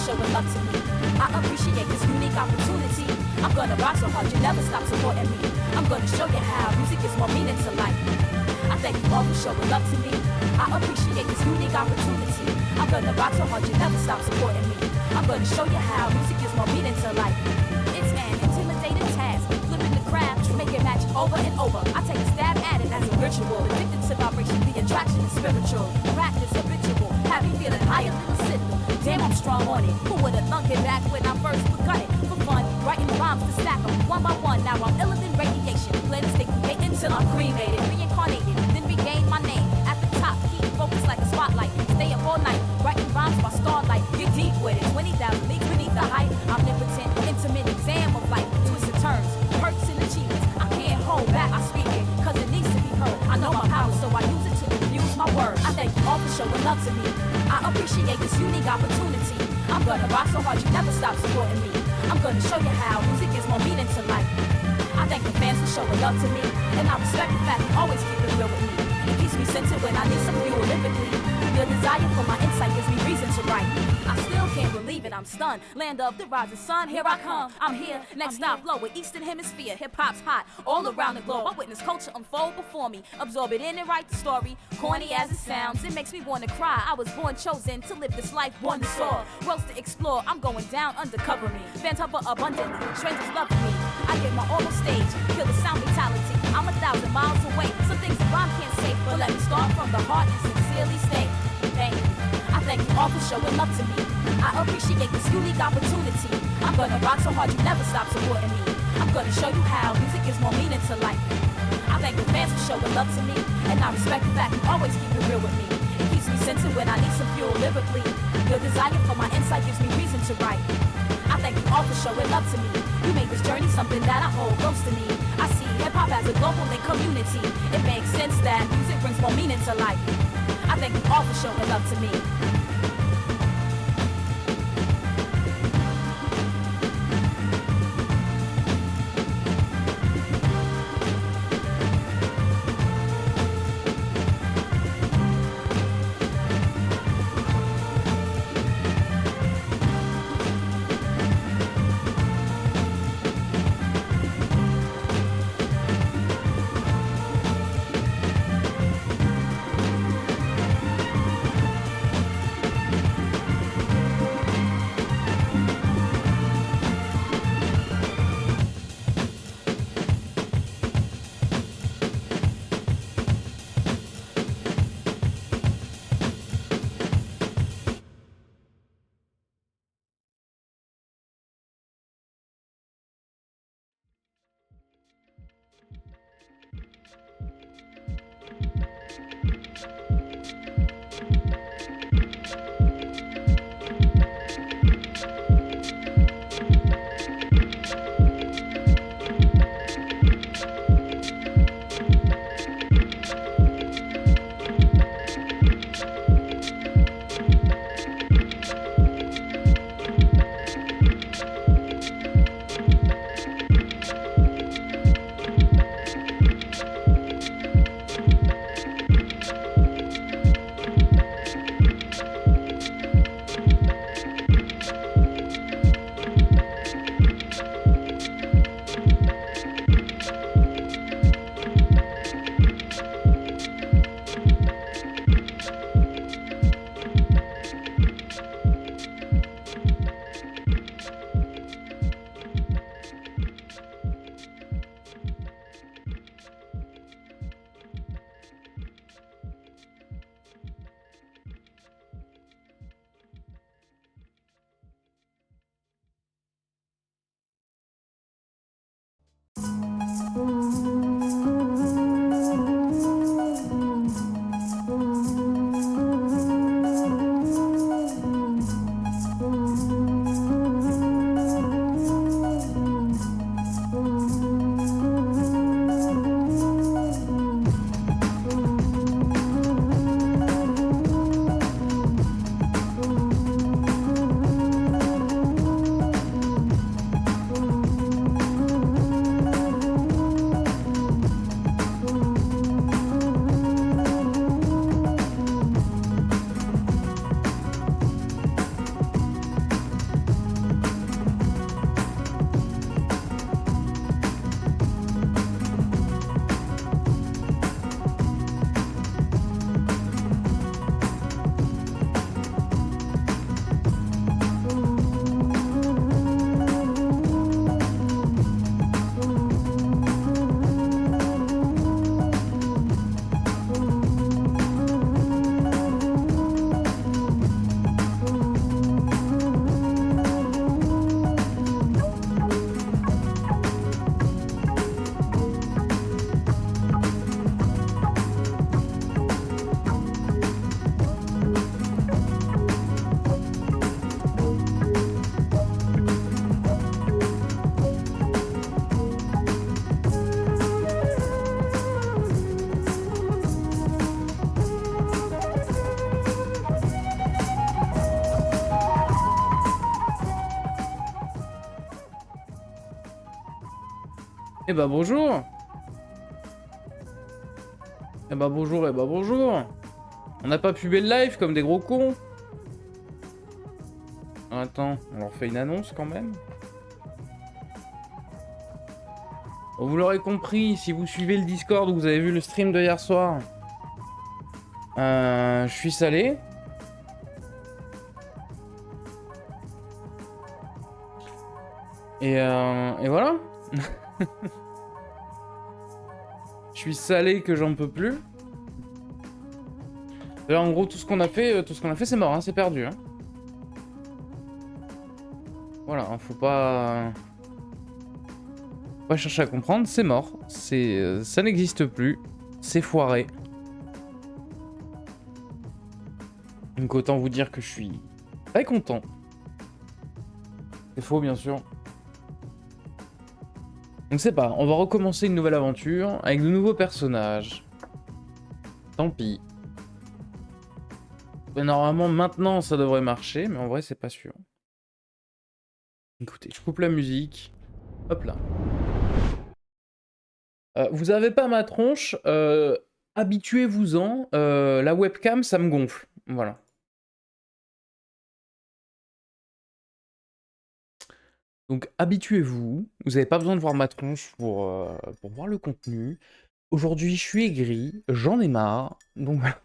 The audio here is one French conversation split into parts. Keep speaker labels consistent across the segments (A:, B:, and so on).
A: showing love to me. I appreciate this unique opportunity. I'm gonna rock so hard, you never stop supporting me. I'm gonna show you how music is more meaning to life. I thank you all for showing love to me. I appreciate this unique opportunity. I'm gonna rock so hard, you never stop supporting me. I'm gonna show you how music is more meaning to life. It's an intimidating task, flipping the craft, make it match over and over. I take a stab at it as a ritual. Addicted to vibration, the attraction is spiritual. Practice habitual, have me feeling higher than a signal. Damn, I'm strong on it. Who would've thunk it back when I first begun it? For fun, writing rhymes to stack them one by one. Now I'm iller than radiation. Let it stay creating till I'm cremated, reincarnated, then regain my name. At the top, keep focused like a spotlight. Stay up all night, writing rhymes by starlight. Get deep with it, 20,000 leagues beneath the height. Omnipotent, intimate exam of life. Twists and turns, perks and achievements. I can't hold back, I speak it, cause it needs to be heard. I know my power, so I use it to infuse my words. I thank you all for showing love to me. I appreciate this unique opportunity. I'm gonna rock so hard, you never stop supporting me. I'm gonna show you how music is more meaning to life. I thank the fans for showing love to me, and I respect the fact you always keep it real with me. It keeps me centered when I need some fuel lyrically. Your desire for my insight gives me reason to write. I still can't believe it, I'm stunned. Land of the rising sun, here I come. I'm here, next stop, lower eastern hemisphere. Hip-hop's hot, all around the globe. I witness culture unfold before me. Absorb it in and write the story. Corny as it sounds, it makes me want to cry. I was born chosen to live this life, born to soar. Worlds to explore, I'm going down, undercover me. Fans hover abundantly, strangers love me. I get my all on stage, kill the sound mentality. I'm 1,000 miles away, some things the rhyme can't say. But let me start from the heart and sincerely state, thank you. I thank you all for showing love to me. I appreciate this unique opportunity. I'm gonna rock so hard you never stop supporting me. I'm gonna show you how music is more meaning to life. I thank the fans for showing love to me, and I respect the fact you always keep it real with me. It keeps me centered when I need some fuel lyrically. Your desire for my insight gives me reason to write. I thank you all for showing love to me. You made this journey something that I hold close to me. I see hip-hop as a global link community. It makes sense that music brings more meaning to life. I thank you all for showing love to me.
B: Eh bah bonjour. Eh bah bonjour, eh bah bonjour. On n'a pas pubé le live comme des gros cons. Attends, on leur fait une annonce quand même. Bon, vous l'aurez compris, si vous suivez le Discord ou vous avez vu le stream de hier soir, je suis salé. Et voilà. Je suis salé que j'en peux plus. Là, en gros, tout ce qu'on a fait, c'est mort, hein, c'est perdu. Hein. Voilà, hein, faut pas chercher à comprendre, c'est mort, ça n'existe plus, c'est foiré. Donc autant vous dire que je suis très content. C'est faux, bien sûr. Donc c'est pas, on va recommencer une nouvelle aventure avec de nouveaux personnages. Tant pis. Mais normalement, maintenant, ça devrait marcher, mais en vrai, c'est pas sûr. Écoutez, je coupe la musique. Hop là. Vous avez pas ma tronche, habituez-vous-en. La webcam, ça me gonfle. Voilà. Donc habituez-vous, vous n'avez pas besoin de voir ma tronche pour voir le contenu. Aujourd'hui, je suis aigri, j'en ai marre, donc voilà.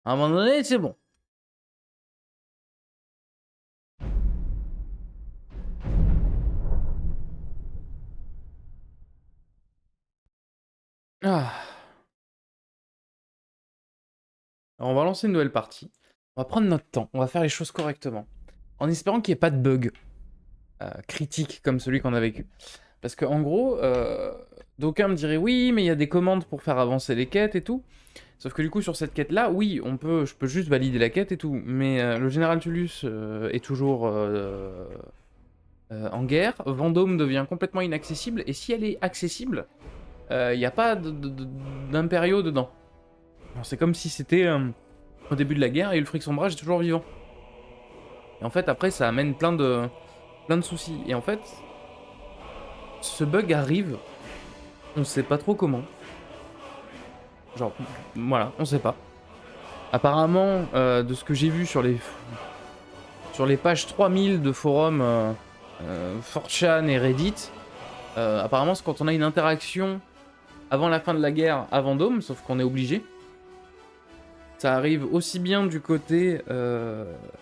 B: À un moment donné, c'est bon. Ah. Alors, on va lancer une nouvelle partie. On va prendre notre temps, on va faire les choses correctement. En espérant qu'il n'y ait pas de bug critique comme celui qu'on a vécu. Parce que en gros, d'aucuns me diraient oui, mais il y a des commandes pour faire avancer les quêtes et tout. Sauf que du coup, sur cette quête-là, oui, je peux juste valider la quête et tout. Mais le général Tullius est toujours en guerre. Vendôme devient complètement inaccessible. Et si elle est accessible, il n'y a pas d'impériaux dedans. C'est comme si c'était au début de la guerre et Ulfric Sombrage est toujours vivant. Et en fait, après, ça amène plein de soucis. Et en fait, ce bug arrive, on sait pas trop comment. Genre, voilà, on sait pas. Apparemment, de ce que j'ai vu sur les pages 3000 de forums 4chan et Reddit, apparemment c'est quand on a une interaction avant la fin de la guerre à Vendôme, sauf qu'on est obligé. Ça arrive aussi bien du côté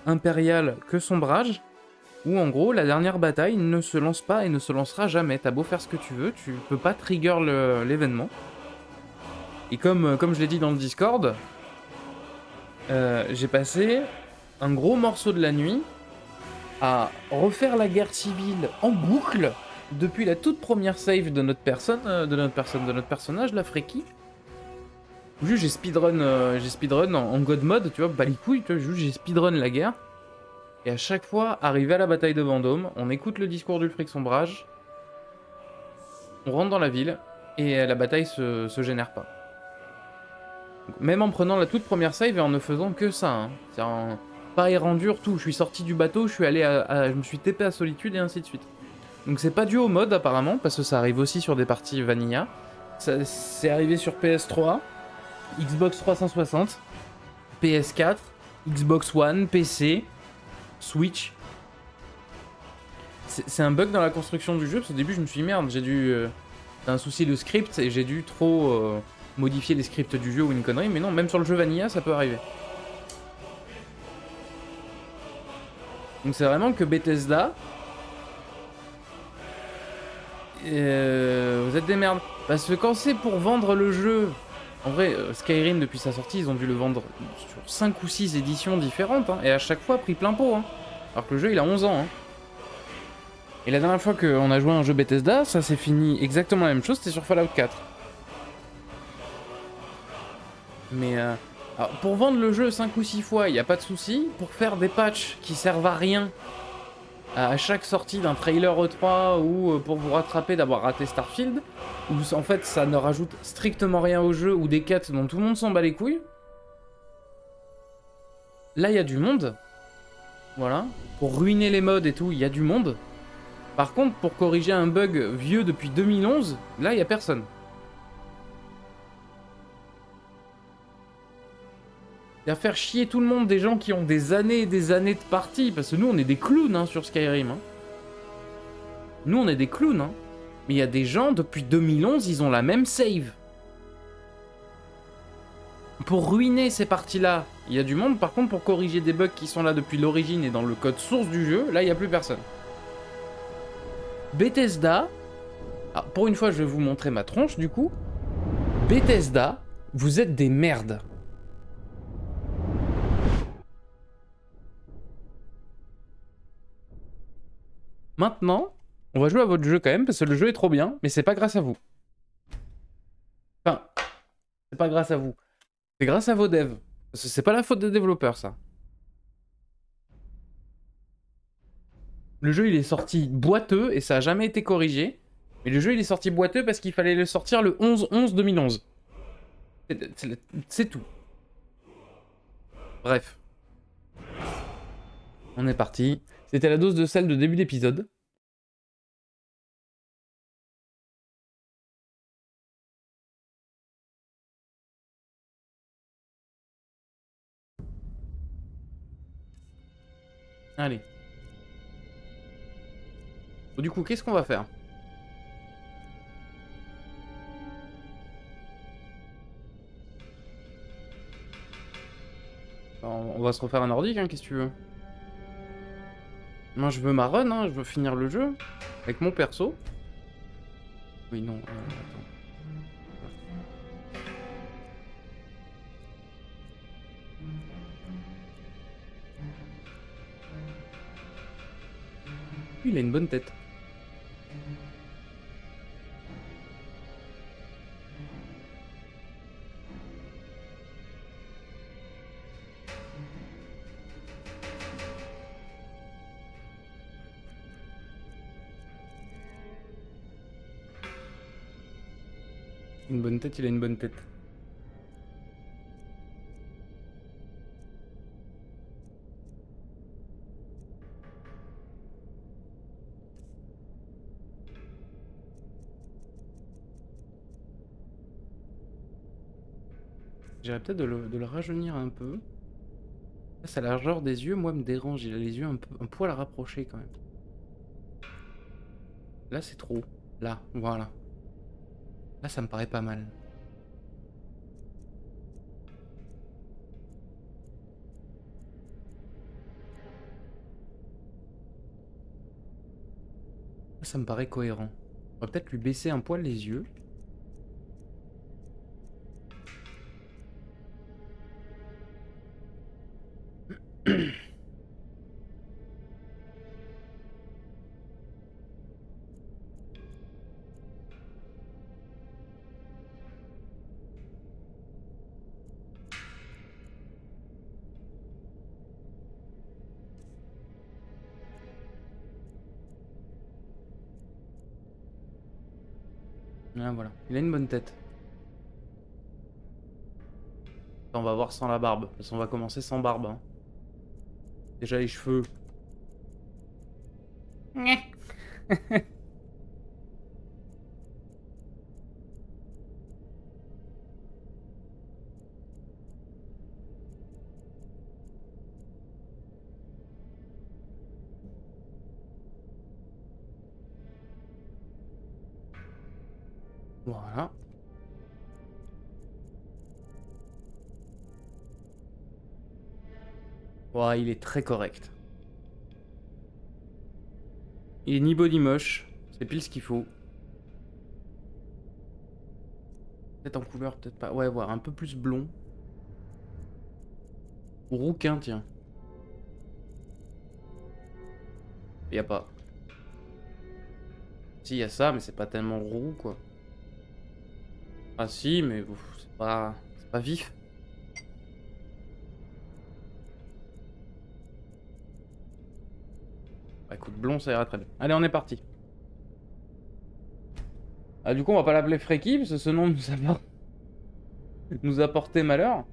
B: impérial que Sombrage, où en gros la dernière bataille ne se lance pas et ne se lancera jamais. T'as beau faire ce que tu veux, tu peux pas trigger l'événement. Et comme je l'ai dit dans le Discord, j'ai passé un gros morceau de la nuit à refaire la guerre civile en boucle depuis la toute première save de notre personnage, la Freki. Juste j'ai speedrun en god mode, tu vois, pas les couilles, tu vois, juste j'ai speedrun la guerre. Et à chaque fois, arrivé à la bataille de Vendôme, on écoute le discours d'Ulfric Sombrage, on rentre dans la ville, et la bataille se génère pas. Donc, même en prenant la toute première save et en ne faisant que ça, hein. C'est un pas errandure, tout. Je suis sorti du bateau, je suis allé je me suis TP à Solitude et ainsi de suite. Donc c'est pas dû au mode apparemment, parce que ça arrive aussi sur des parties vanilla. C'est arrivé sur PS3, Xbox 360, PS4, Xbox One, PC, Switch. C'est un bug dans la construction du jeu, parce qu'au début je me suis dit merde, j'ai dû... un souci de script et j'ai dû trop modifier les scripts du jeu ou une connerie, mais non, même sur le jeu vanilla ça peut arriver. Donc c'est vraiment que Bethesda... vous êtes des merdes. Parce que quand c'est pour vendre le jeu... En vrai, Skyrim, depuis sa sortie, ils ont dû le vendre sur 5 ou 6 éditions différentes, hein, et à chaque fois pris plein pot. Hein. Alors que le jeu, il a 11 ans. Hein. Et la dernière fois qu'on a joué à un jeu Bethesda, ça s'est fini exactement la même chose, c'était sur Fallout 4. Mais alors, pour vendre le jeu 5 ou 6 fois, il n'y a pas de souci. Pour faire des patchs qui servent à rien à chaque sortie d'un trailer E3 ou pour vous rattraper d'avoir raté Starfield, où en fait ça ne rajoute strictement rien au jeu ou des quêtes dont tout le monde s'en bat les couilles. Là il y a du monde. Voilà. Pour ruiner les mods et tout, il y a du monde. Par contre, pour corriger un bug vieux depuis 2011, là, il n'y a personne. Il va faire chier tout le monde, des gens qui ont des années et des années de partie, parce que nous, on est des clowns hein, sur Skyrim. Hein. Nous, on est des clowns. Hein. Mais il y a des gens, depuis 2011, ils ont la même save. Pour ruiner ces parties-là, il y a du monde. Par contre, pour corriger des bugs qui sont là depuis l'origine et dans le code source du jeu, là, il n'y a plus personne. Bethesda... Ah, pour une fois, je vais vous montrer ma tronche, du coup. Bethesda, vous êtes des merdes. Maintenant, on va jouer à votre jeu quand même, parce que le jeu est trop bien, mais c'est pas grâce à vous. Enfin, c'est pas grâce à vous. C'est grâce à vos devs. Parce que c'est pas la faute des développeurs, ça. Le jeu, il est sorti boiteux, et ça a jamais été corrigé. Mais le jeu, il est sorti boiteux parce qu'il fallait le sortir le 11-11-2011. C'est tout. Bref. On est parti. C'était la dose de sel de début d'épisode. Allez. Bon, du coup, qu'est-ce qu'on va faire? On va se refaire un nordique, hein, qu'est-ce que tu veux? Moi, je veux ma run, hein, je veux finir le jeu. Avec mon perso. Oui, non, attends. Il a une bonne tête. Une bonne tête, il a une bonne tête. J'irais peut-être de le rajeunir un peu. Là, sa largeur des yeux, moi, me dérange. Il a les yeux un poil rapprochés quand même. Là, c'est trop. Là, voilà. Là, ça me paraît pas mal. Là, ça me paraît cohérent. On va peut-être lui baisser un poil les yeux. Là, voilà. Il a une bonne tête. On va voir sans la barbe. Parce qu'on va commencer sans barbe. Hein. Déjà les cheveux. Voilà. Ouais, il est très correct. Il est ni beau ni moche. C'est pile ce qu'il faut. Peut-être en couleur, peut-être pas. Ouais, voir un peu plus blond. Ou rouquin, tiens. Y a pas. Si, y a ça, mais c'est pas tellement roux, quoi. Ah si, mais c'est pas vif. Bah écoute, blond, ça ira très bien. Allez, on est parti. Ah, du coup, on va pas l'appeler Freaky, parce que ce nom nous a porté malheur.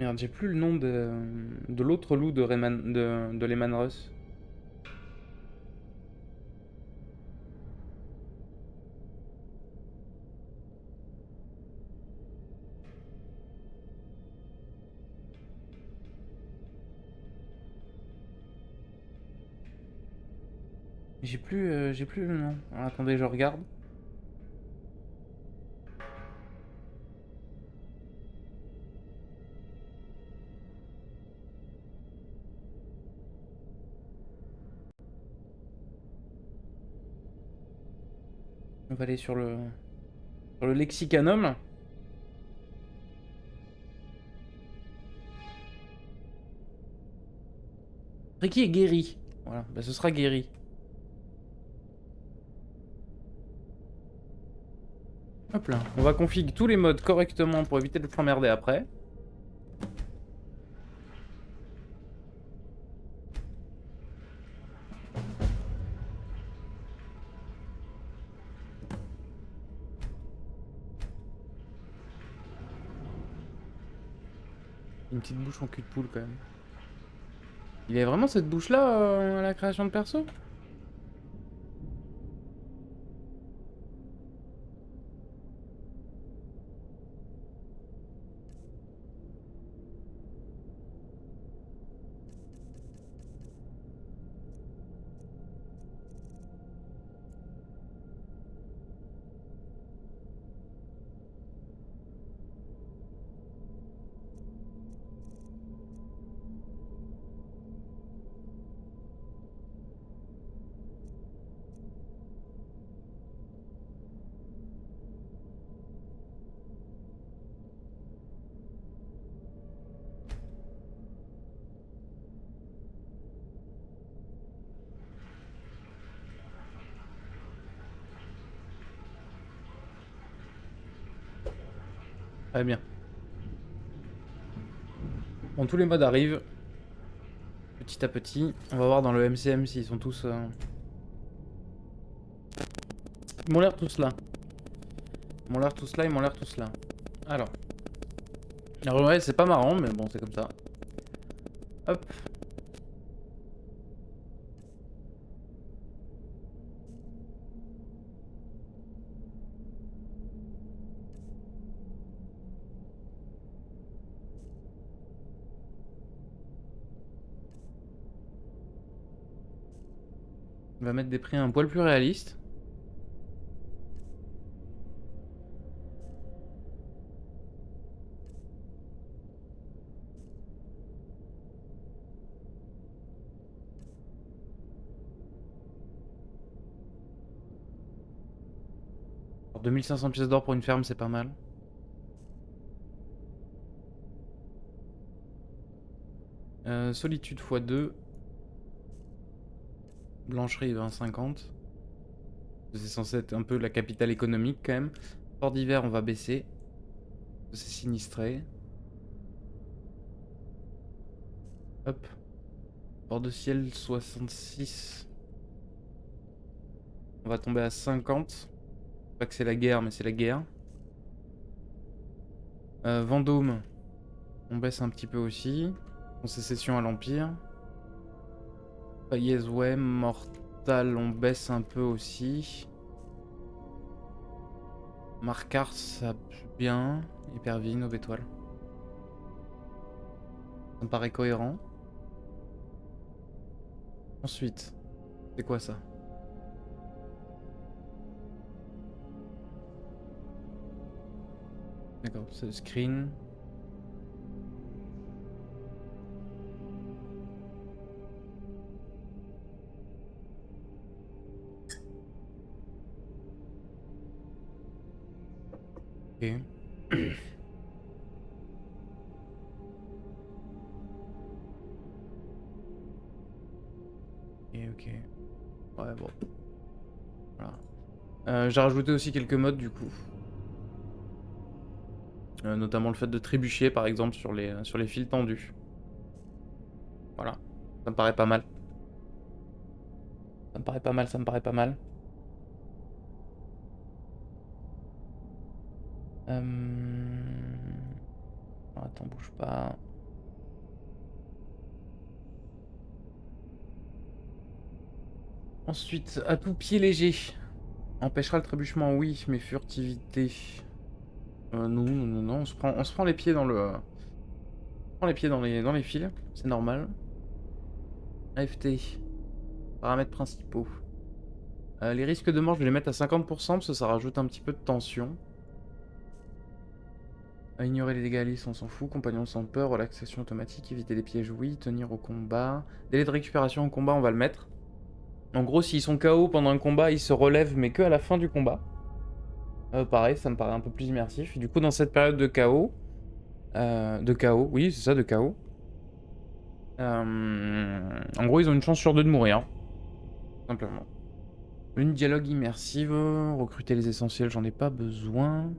B: Merde, j'ai plus le nom de l'autre loup de Lehman Russ. j'ai plus le nom. Alors, attendez, je regarde. On va aller sur le lexicanum. Ricky est guéri. Voilà, bah ce sera guéri. Hop là, on va configurer tous les modes correctement pour éviter de s'emmerder après. Une petite bouche en cul de poule quand même. Il y a vraiment cette bouche là à la création de perso? Très bien. Bon, tous les modes arrivent. Petit à petit. On va voir dans le MCM s'ils sont tous... Ils m'ont l'air tous là. Ils m'ont l'air tous là, ils m'ont l'air tous là. Alors. Alors ouais, c'est pas marrant, mais bon, c'est comme ça. Hop. On va mettre des prix un poil plus réalistes. Alors, 2500 pièces d'or pour une ferme, c'est pas mal. Solitude x2. Blancherie 20-50. C'est censé être un peu la capitale économique quand même. Port d'hiver, on va baisser. C'est sinistré. Hop. Port de ciel 66. On va tomber à 50. Pas que c'est la guerre, mais c'est la guerre. Vendôme. On baisse un petit peu aussi. Concession à l'Empire. Payez, ouais. Mortal, on baisse un peu aussi. Marcars, ça bien. Hypervine, Aube étoile. Ça me paraît cohérent. Ensuite, c'est quoi ça? D'accord, c'est le screen. Ok. Ok. Ouais, bon. Voilà. J'ai rajouté aussi quelques modes du coup. Notamment le fait de trébucher par exemple sur les fils tendus. Voilà. Ça me paraît pas mal. Ça me paraît pas mal, ça me paraît pas mal. Attends, bouge pas. Ensuite, atout pied léger. Empêchera le trébuchement, oui, mais furtivité. Non, on se prend les pieds dans le... On prend les pieds dans les fils, c'est normal. AFT. Paramètres principaux. Les risques de mort, je vais les mettre à 50% parce que ça rajoute un petit peu de tension. Ignorer les dégâts à lisse, on s'en fout. Compagnon sans peur, relaxation automatique, éviter les pièges, oui. Tenir au combat. Délai de récupération au combat, on va le mettre. En gros, s'ils sont KO pendant un combat, ils se relèvent, mais que à la fin du combat. Pareil, ça me paraît un peu plus immersif. Du coup, dans cette période de KO... oui, c'est ça, de KO. En gros, ils ont une chance sur deux de mourir. Simplement. Une dialogue immersive. Recruter les essentiels, j'en ai pas besoin.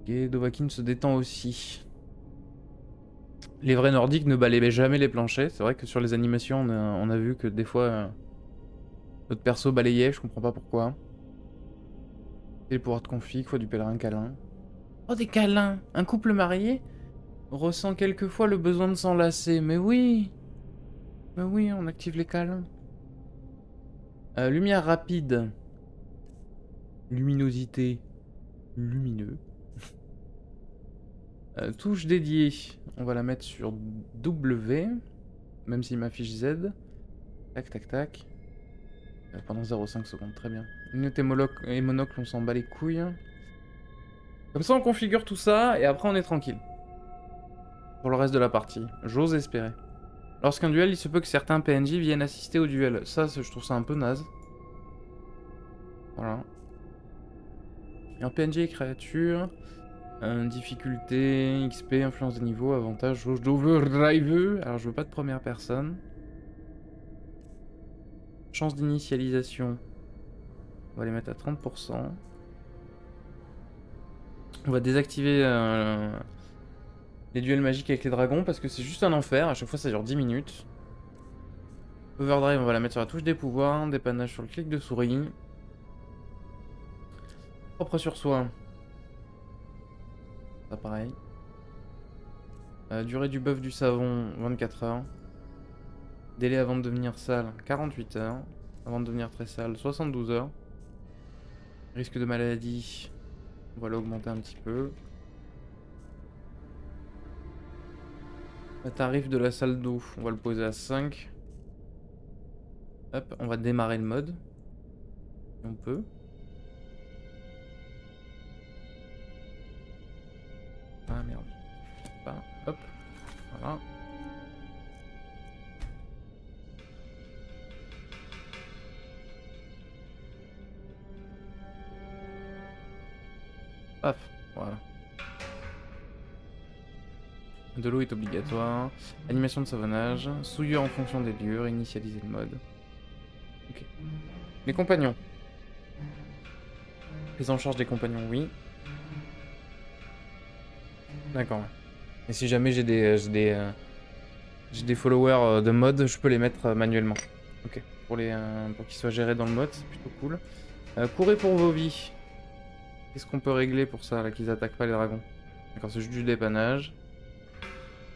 B: Ok, Dovahkiin se détend aussi. Les vrais nordiques ne balayaient jamais les planchers. C'est vrai que sur les animations, on a vu que des fois, notre perso balayait, je comprends pas pourquoi. Et les pouvoirs de config, faut du pèlerin câlin. Oh, des câlins! Un couple marié ressent quelquefois le besoin de s'enlacer. Mais oui! Mais oui, on active les câlins. Lumière rapide. Luminosité. Lumineux. Touche dédiée. On va la mettre sur W. Même s'il m'affiche Z. Tac, tac, tac. Pendant 0,5 secondes, très bien. Lunettes et monocle, on s'en bat les couilles. Comme ça, on configure tout ça, et après, on est tranquille. Pour le reste de la partie. J'ose espérer. Lorsqu'un duel, il se peut que certains PNJ viennent assister au duel. Ça, je trouve ça un peu naze. Voilà. Et en PNJ et créature... difficulté, XP, influence des niveaux, avantage, jauge d'overdrive. Alors je veux pas de première personne. Chance d'initialisation. On va les mettre à 30%. On va désactiver les duels magiques avec les dragons parce que c'est juste un enfer. À chaque fois ça dure 10 minutes. Overdrive, on va la mettre sur la touche des pouvoirs. Dépannage sur le clic de souris. Propre sur soi. Ça pareil. Durée du buff du savon, 24 heures. Délai avant de devenir sale, 48 heures. Avant de devenir très sale, 72 heures. Risque de maladie, on va l'augmenter un petit peu. Le tarif de la salle d'eau, on va le poser à 5. Hop, on va démarrer le mode. Si on peut. Ah merde. Pas. Hop. Voilà. Paf. Voilà. De l'eau est obligatoire. Animation de savonnage. Souillure en fonction des lieux. Initialiser le mode. Ok. Les compagnons. Prise en charge des compagnons, oui. D'accord. Et si jamais j'ai des followers de mode, je peux les mettre manuellement. Ok. Pour qu'ils soient gérés dans le mode, c'est plutôt cool. Courez pour vos vies. Qu'est-ce qu'on peut régler pour ça, là, qu'ils attaquent pas les dragons? D'accord, c'est juste du dépannage.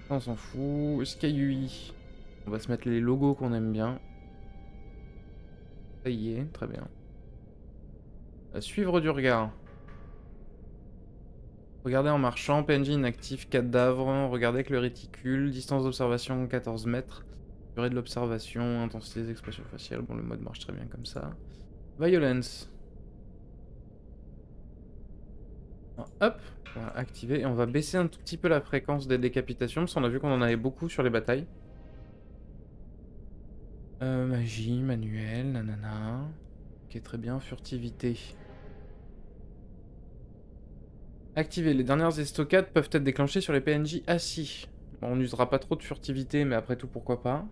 B: Ça, on s'en fout. SkyUI. On va se mettre les logos qu'on aime bien. Ça y est, très bien. Suivre du regard. Regardez en marchant, PNJ inactif, cadavre, regardez avec le réticule, distance d'observation 14 mètres, durée de l'observation, intensité des expressions faciales, bon le mode marche très bien comme ça. Violence. Hop, on va activer et on va baisser un tout petit peu la fréquence des décapitations, parce qu'on a vu qu'on en avait beaucoup sur les batailles. Magie, manuel, nanana. Ok, très bien, furtivité. Activer. Les dernières estocades peuvent être déclenchées sur les PNJ assis. Bon, on n'usera pas trop de furtivité, mais après tout, pourquoi pas.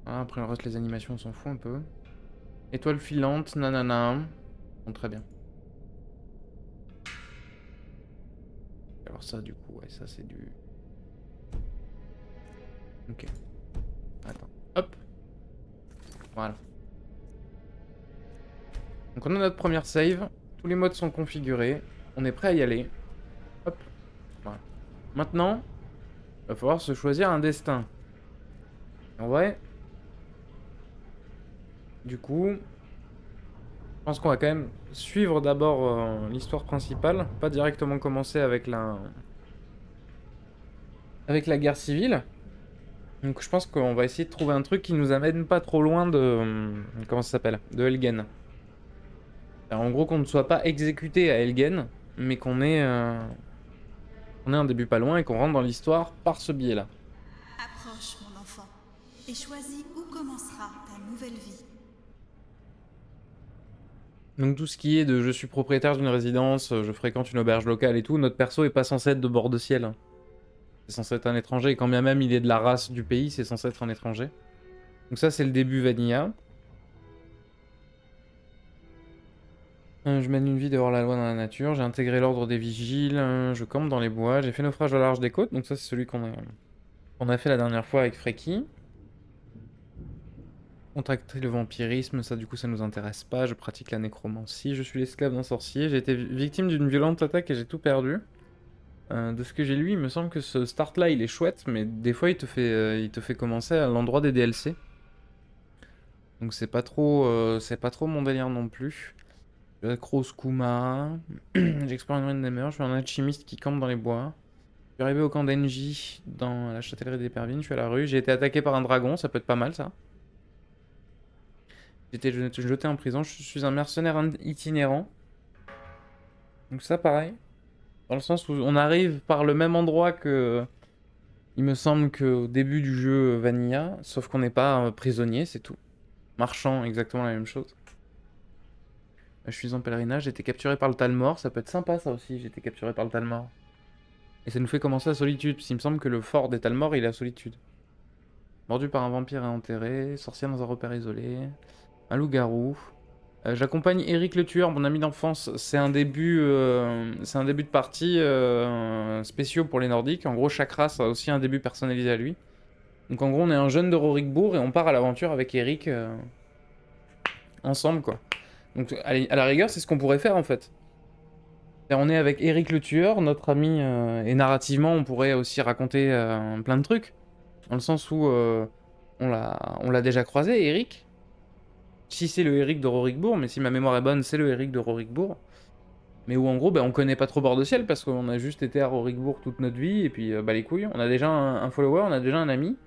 B: Ah, après le reste, les animations, on s'en fout un peu. Étoile filante, nanana. Bon, très bien. Alors ça, du coup, ouais, ça c'est du... Ok. Attends. Hop. Voilà. Donc on a notre première save. Tous les modes sont configurés. On est prêt à y aller. Hop. Voilà. Maintenant, il va falloir se choisir un destin. En vrai... Du coup... Je pense qu'on va quand même suivre d'abord l'histoire principale, pas directement commencer avec la guerre civile. Donc je pense qu'on va essayer de trouver un truc qui nous amène pas trop loin de... comment ça s'appelle? De Helgen. Alors, en gros qu'on ne soit pas exécuté à Helgen, mais qu'on ait un début pas loin et qu'on rentre dans l'histoire par ce biais-là.
C: Approche, mon enfant, et choisis où commencera ta nouvelle vie.
B: Donc tout ce qui est de je suis propriétaire d'une résidence, je fréquente une auberge locale et tout, notre perso est pas censé être de bord de ciel. C'est censé être un étranger, et quand bien même il est de la race du pays, c'est censé être un étranger. Donc ça c'est le début vanilla. Je mène une vie dehors la loi dans la nature, j'ai intégré l'ordre des vigiles, je campe dans les bois, j'ai fait naufrage au large des côtes, donc ça c'est celui qu'on a fait la dernière fois avec Freki. Contracter le vampirisme, ça du coup ça nous intéresse pas, je pratique la nécromancie, je suis l'esclave d'un sorcier, j'ai été victime d'une violente attaque et j'ai tout perdu. De ce que j'ai lu, il me semble que ce start là il est chouette, mais des fois il te fait commencer à l'endroit des DLC. Donc c'est pas trop mon délire non plus. Je suis Cross Kuma, j'explore une ruine des mers, je suis un alchimiste qui campe dans les bois. Je suis arrivé au camp d'Enji, dans la châtellerie d'Éperville, je suis à la rue, j'ai été attaqué par un dragon, ça peut être pas mal ça. J'ai été jeté en prison, je suis un mercenaire itinérant. Donc ça pareil. Dans le sens où on arrive par le même endroit que... Il me semble qu'au début du jeu Vanilla, sauf qu'on n'est pas prisonnier, c'est tout. Marchand, exactement la même chose. Je suis en pèlerinage, j'ai été capturé par le Talmor, ça peut être sympa ça aussi, j'ai été capturé par le Talmor. Et ça nous fait commencer à Solitude, parce qu'il me semble que le fort des Talmor il est à Solitude. Mordu par un vampire et enterré, sorcière dans un repère isolé, un loup-garou. J'accompagne Eric le tueur, mon ami d'enfance. C'est un début de partie spéciaux pour les Nordiques. En gros, chaque race a aussi un début personnalisé à lui. Donc en gros, on est un jeune de Rorikbourg et on part à l'aventure avec Eric ensemble, quoi. Donc à la rigueur, c'est ce qu'on pourrait faire en fait. Et on est avec Eric le tueur, notre ami, et narrativement, on pourrait aussi raconter plein de trucs. Dans le sens où on l'a déjà croisé, Eric. Si c'est le Eric de Rorikbourg, mais si ma mémoire est bonne, c'est le Eric de Rorikbourg. Mais où en gros, on connaît pas trop Bord de Ciel parce qu'on a juste été à Rorikbourg toute notre vie et puis les couilles. On a déjà un follower, on a déjà un ami.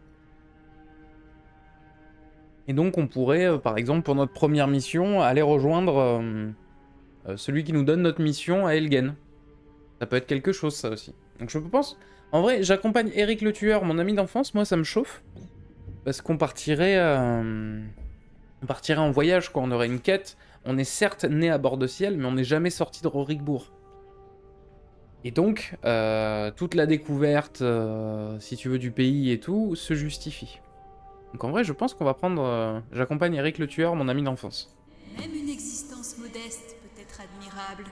B: Et donc on pourrait, par exemple, pour notre première mission, aller rejoindre celui qui nous donne notre mission à Helgen. Ça peut être quelque chose, ça aussi. Donc je pense... En vrai, j'accompagne Eric le tueur, mon ami d'enfance, moi ça me chauffe. Parce qu'on partirait... On partirait en voyage, quoi. On aurait une quête. On est certes né à Bord de Ciel, mais on n'est jamais sorti de Rorikbourg. Et donc, toute la découverte, si tu veux, du pays et tout, se justifie. Donc en vrai, je pense qu'on va prendre... J'accompagne Eric le tueur, mon ami d'enfance.
C: Même une existence modeste peut être admirable.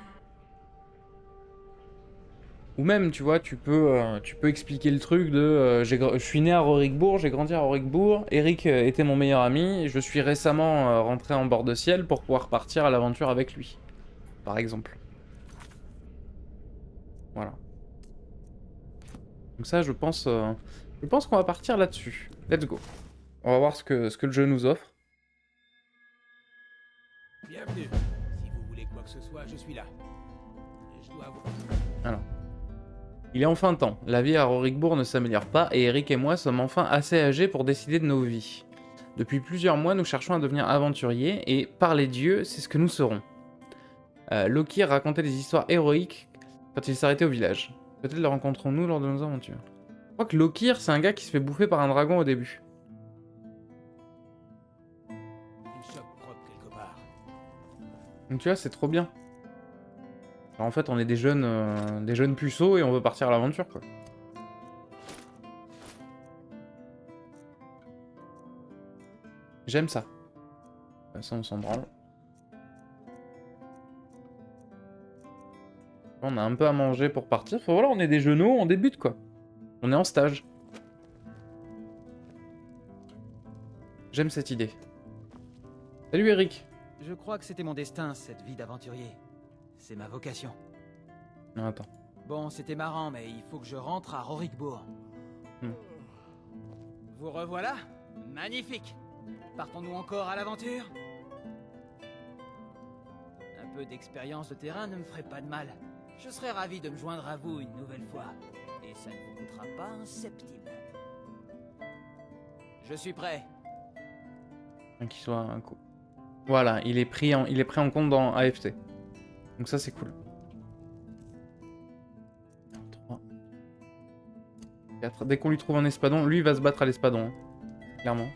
B: Ou même, tu vois, tu peux expliquer le truc de... je suis né à Rorikbourg, j'ai grandi à Rorikbourg, Eric était mon meilleur ami, et je suis récemment rentré en Bord de Ciel pour pouvoir partir à l'aventure avec lui. Par exemple. Voilà. Donc ça, je pense qu'on va partir là-dessus. Let's go. On va voir ce que le jeu nous offre.
D: Bienvenue. Si vous voulez quoi que ce soit, je suis là. Je dois vous...
B: Alors. Il est enfin temps. La vie à Rorikbourg ne s'améliore pas et Eric et moi sommes enfin assez âgés pour décider de nos vies. Depuis plusieurs mois, nous cherchons à devenir aventuriers et, par les dieux, c'est ce que nous serons. Loki racontait des histoires héroïques quand il s'arrêtait au village. Peut-être le rencontrons-nous lors de nos aventures. Je crois que Lokir, c'est un gars qui se fait bouffer par un dragon au début.
D: Une choc propre quelque part.
B: Donc tu vois, c'est trop bien. Alors, en fait, on est des jeunes puceaux et on veut partir à l'aventure, quoi. J'aime ça. Ça, on s'en branle. On a un peu à manger pour partir. Enfin, voilà, on est des genoux, on débute, quoi. On est en stage. J'aime cette idée. Salut Eric.
E: Je crois que c'était mon destin, cette vie d'aventurier. C'est ma vocation.
B: Non, attends.
E: Bon, c'était marrant, mais il faut que je rentre à Rorikbourg. Vous revoilà? Magnifique! Partons-nous encore à l'aventure? peu d'expérience de terrain ne me ferait pas de mal. Je serais ravi de me joindre à vous une nouvelle fois. Et ça ne vous coûtera pas un septime. Je suis prêt.
B: Qu'il soit un coup. Voilà, il est pris en compte dans AFT. Donc ça c'est cool. 3. 4. Dès qu'on lui trouve un espadon, lui il va se battre à l'espadon. Hein. Clairement.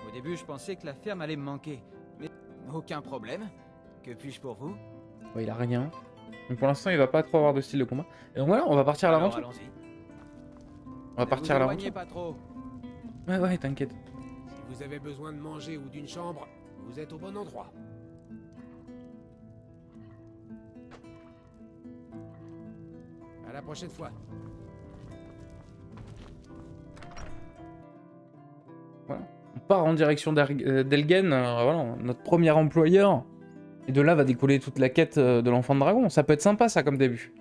E: Au début, je pensais que la ferme allait me manquer. Mais aucun problème. Que puis-je pour vous?
B: Ouais, il a rien. Donc pour l'instant il va pas trop avoir de style de combat. Et donc voilà, on va partir à
E: Alors,
B: l'aventure.
E: allons-y.
B: On va partir à
E: Ne vous
B: l'aventure.
E: éloignez pas trop.
B: Ouais, t'inquiète.
D: Si vous avez besoin de manger ou d'une chambre, vous êtes au bon endroit. À la prochaine fois.
B: Voilà. On part en direction d'Elgen, voilà, notre premier employeur. Et de là va découler toute la quête de l'enfant de dragon. Ça peut être sympa ça comme début.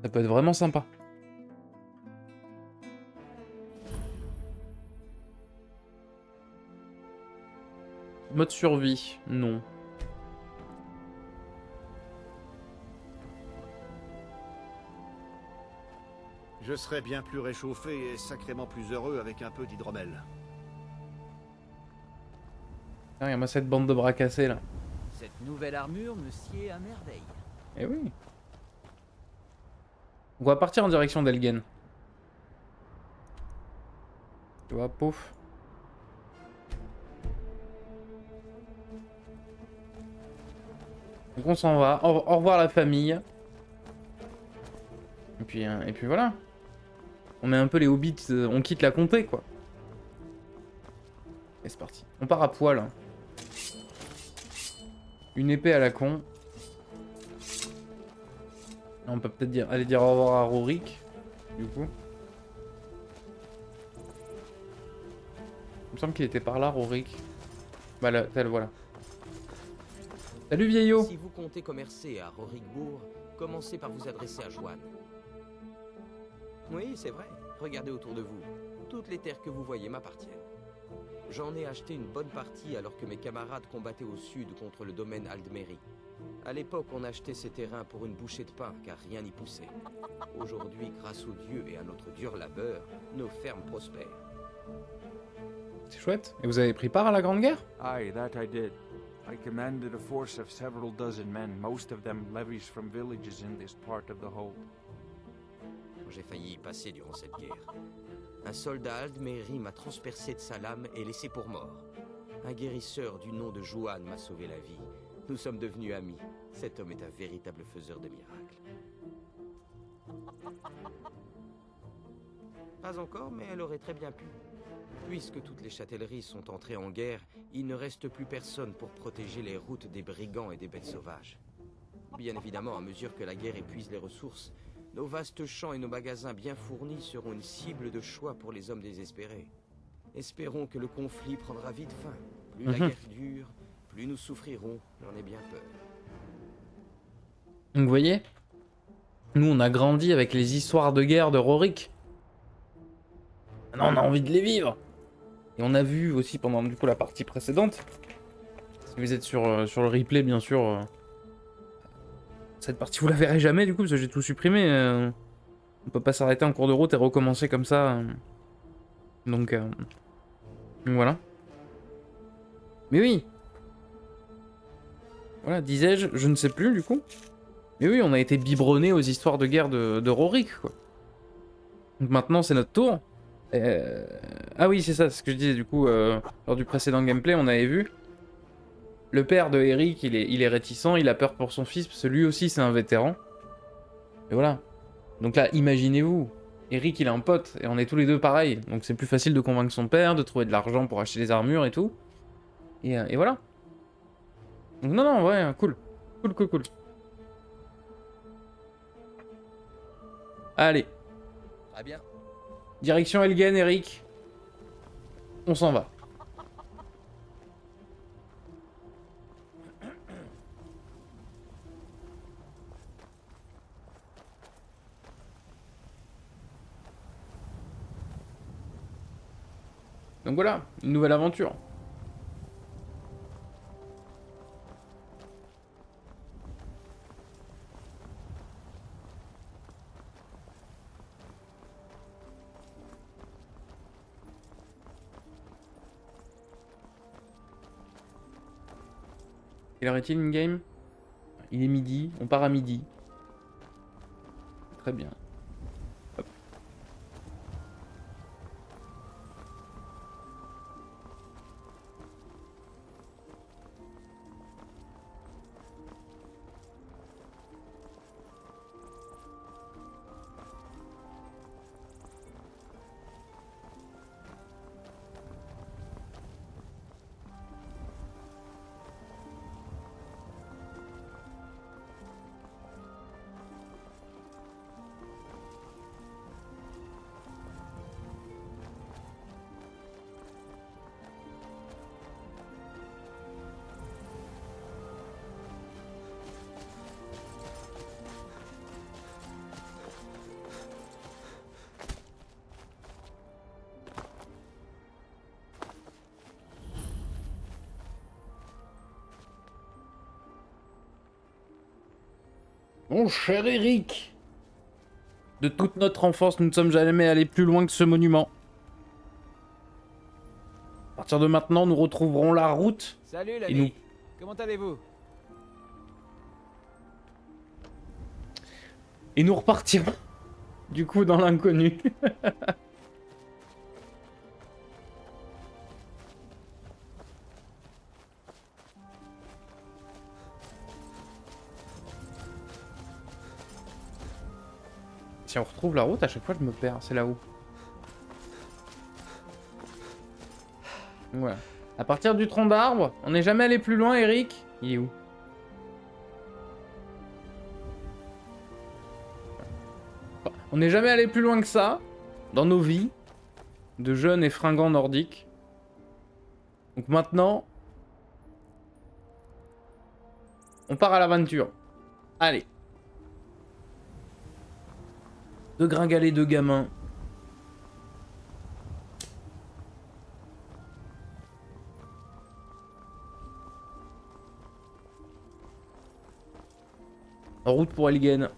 B: Ça peut être vraiment sympa. Mode survie, non.
F: Je serais bien plus réchauffé et sacrément plus heureux avec un peu d'hydromel.
B: Ah, regarde-moi cette bande de bras cassés là.
E: Cette nouvelle armure me sied à merveille.
B: Eh oui. On va partir en direction d'Elgen. Tu vois, pouf. Donc on s'en va. Au revoir la famille. Et puis voilà. On met un peu les hobbits, on quitte la comté quoi. Et c'est parti. On part à poil. Une épée à la con. On peut peut-être aller dire au revoir à Rorik. Du coup. Il me semble qu'il était par là, Rorik. Bah là, tel voilà. Salut vieillot.
G: Si vous comptez commercer à Rorikbourg, commencez par vous adresser à Joanne. Oui, c'est vrai. Regardez autour de vous. Toutes les terres que vous voyez m'appartiennent. J'en ai acheté une bonne partie alors que mes camarades combattaient au sud contre le domaine Aldmeri. À l'époque, on achetait ces terrains pour une bouchée de pain, car rien n'y poussait. Aujourd'hui, grâce aux dieux et à notre dur labeur, nos fermes prospèrent.
B: C'est chouette. Et vous avez pris part à la Grande Guerre?
H: Aye, that I did. I commanded a force of several dozen men, most of them levies from villages in this part of the hold.
G: J'ai failli y passer durant cette guerre. Un soldat Aldmeri m'a transpercé de sa lame et laissé pour mort. Un guérisseur du nom de Joanne m'a sauvé la vie. Nous sommes devenus amis. Cet homme est un véritable faiseur de miracles. Pas encore, mais elle aurait très bien pu. Puisque toutes les châtelleries sont entrées en guerre, il ne reste plus personne pour protéger les routes des brigands et des bêtes sauvages. Bien évidemment, à mesure que la guerre épuise les ressources, nos vastes champs et nos magasins bien fournis seront une cible de choix pour les hommes désespérés. Espérons que le conflit prendra vite fin. Plus la guerre dure, plus nous souffrirons, j'en ai bien peur.
B: Donc vous voyez, nous on a grandi avec les histoires de guerre de Rorik. Maintenant on a envie de les vivre. Et on a vu aussi pendant du coup la partie précédente, si vous êtes sur le replay bien sûr, cette partie vous la verrez jamais du coup parce que j'ai tout supprimé. On peut pas s'arrêter en cours de route et recommencer comme ça. Donc voilà. Mais oui. Voilà, disais-je, je ne sais plus du coup. Mais oui, on a été biberonné aux histoires de guerre de Rorik, quoi. Donc maintenant c'est notre tour. Ah oui, c'est ça, c'est ce que je disais du coup, lors du précédent gameplay, on avait vu. Le père de Eric, il est réticent, il a peur pour son fils, parce que lui aussi c'est un vétéran. Et voilà. Donc là, imaginez-vous, Eric il a un pote, et on est tous les deux pareils. Donc c'est plus facile de convaincre son père, de trouver de l'argent pour acheter des armures et tout. Et voilà. Donc non, ouais, cool. Cool. Allez.
G: Très bien.
B: Direction Elgen, Eric. On s'en va. Donc voilà, une nouvelle aventure. Quelle heure est-il in-game? Il est midi, on part à midi. Très bien. Hop. Mon cher Eric, de toute notre enfance, nous ne sommes jamais allés plus loin que ce monument. À partir de maintenant, nous retrouverons la route.
E: Salut
B: Et
E: l'ami.
B: nous-
E: Comment allez-vous?
B: Et nous repartirons, du coup, dans l'inconnu. Si on retrouve la route, à chaque fois je me perds, c'est là-haut. Voilà. À partir du tronc d'arbre, on n'est jamais allé plus loin, Eric. Il est où? On n'est jamais allé plus loin que ça, dans nos vies, de jeunes et fringants nordiques. Donc maintenant, on part à l'aventure. Allez. De gringaler de gamins. En route pour Elgen.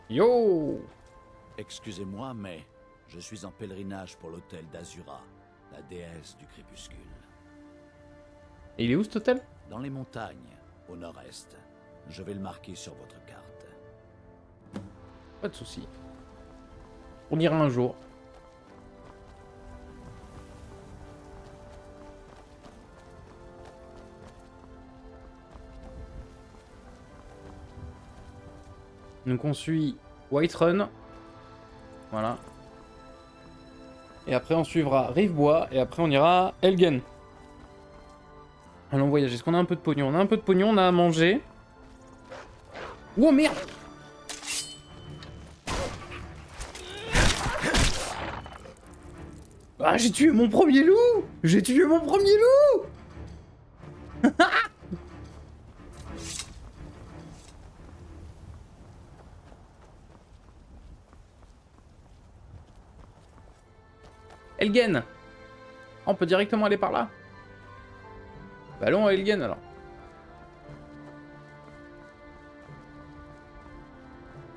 B: Yo!
I: Excusez-moi, mais je suis en pèlerinage pour l'hôtel d'Azura, la déesse du crépuscule.
B: Et il est où cet hôtel?
I: Dans les montagnes, au nord-est. Je vais le marquer sur votre carte.
B: Pas de soucis. On ira un jour. Donc on suit Whiterun. Voilà. Et après on suivra Rivebois. Et après on ira à Elgen. Allons voyager. Est-ce qu'on a un peu de pognon? On a un peu de pognon, on a à manger. Oh merde! Ah, j'ai tué mon premier loup! J'ai tué mon premier loup! Elgen! On peut directement aller par là? Bah allons à Elgen alors.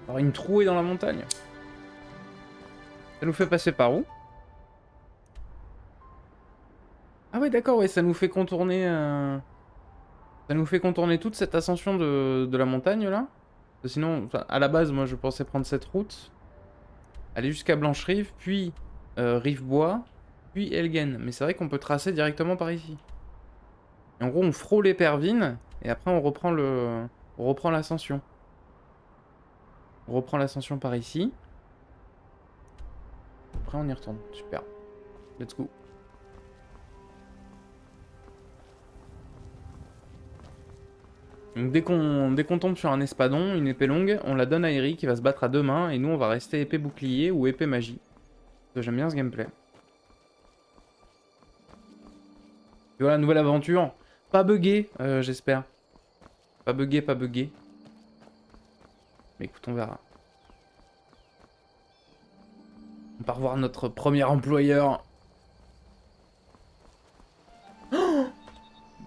B: Alors une trouée dans la montagne. Ça nous fait passer par où? Ah ouais d'accord, ouais, ça nous fait contourner... Ça nous fait contourner toute cette ascension de la montagne là. Parce que sinon, enfin, à la base, moi je pensais prendre cette route. Aller jusqu'à Blancherive, puis Rivebois, puis Elgen. Mais c'est vrai qu'on peut tracer directement par ici. Et en gros, on frôle Épervine, et après on reprend l'ascension. On reprend l'ascension par ici. Après on y retourne. Super. Let's go. Donc dès qu'on tombe sur un espadon, une épée longue, on la donne à Eric qui va se battre à deux mains, et nous on va rester épée bouclier ou épée magie. Parce que j'aime bien ce gameplay. Et voilà, nouvelle aventure. Pas buggé, j'espère. Pas buggé, pas buggé. Mais écoute, on verra. On part voir notre premier employeur. Oh,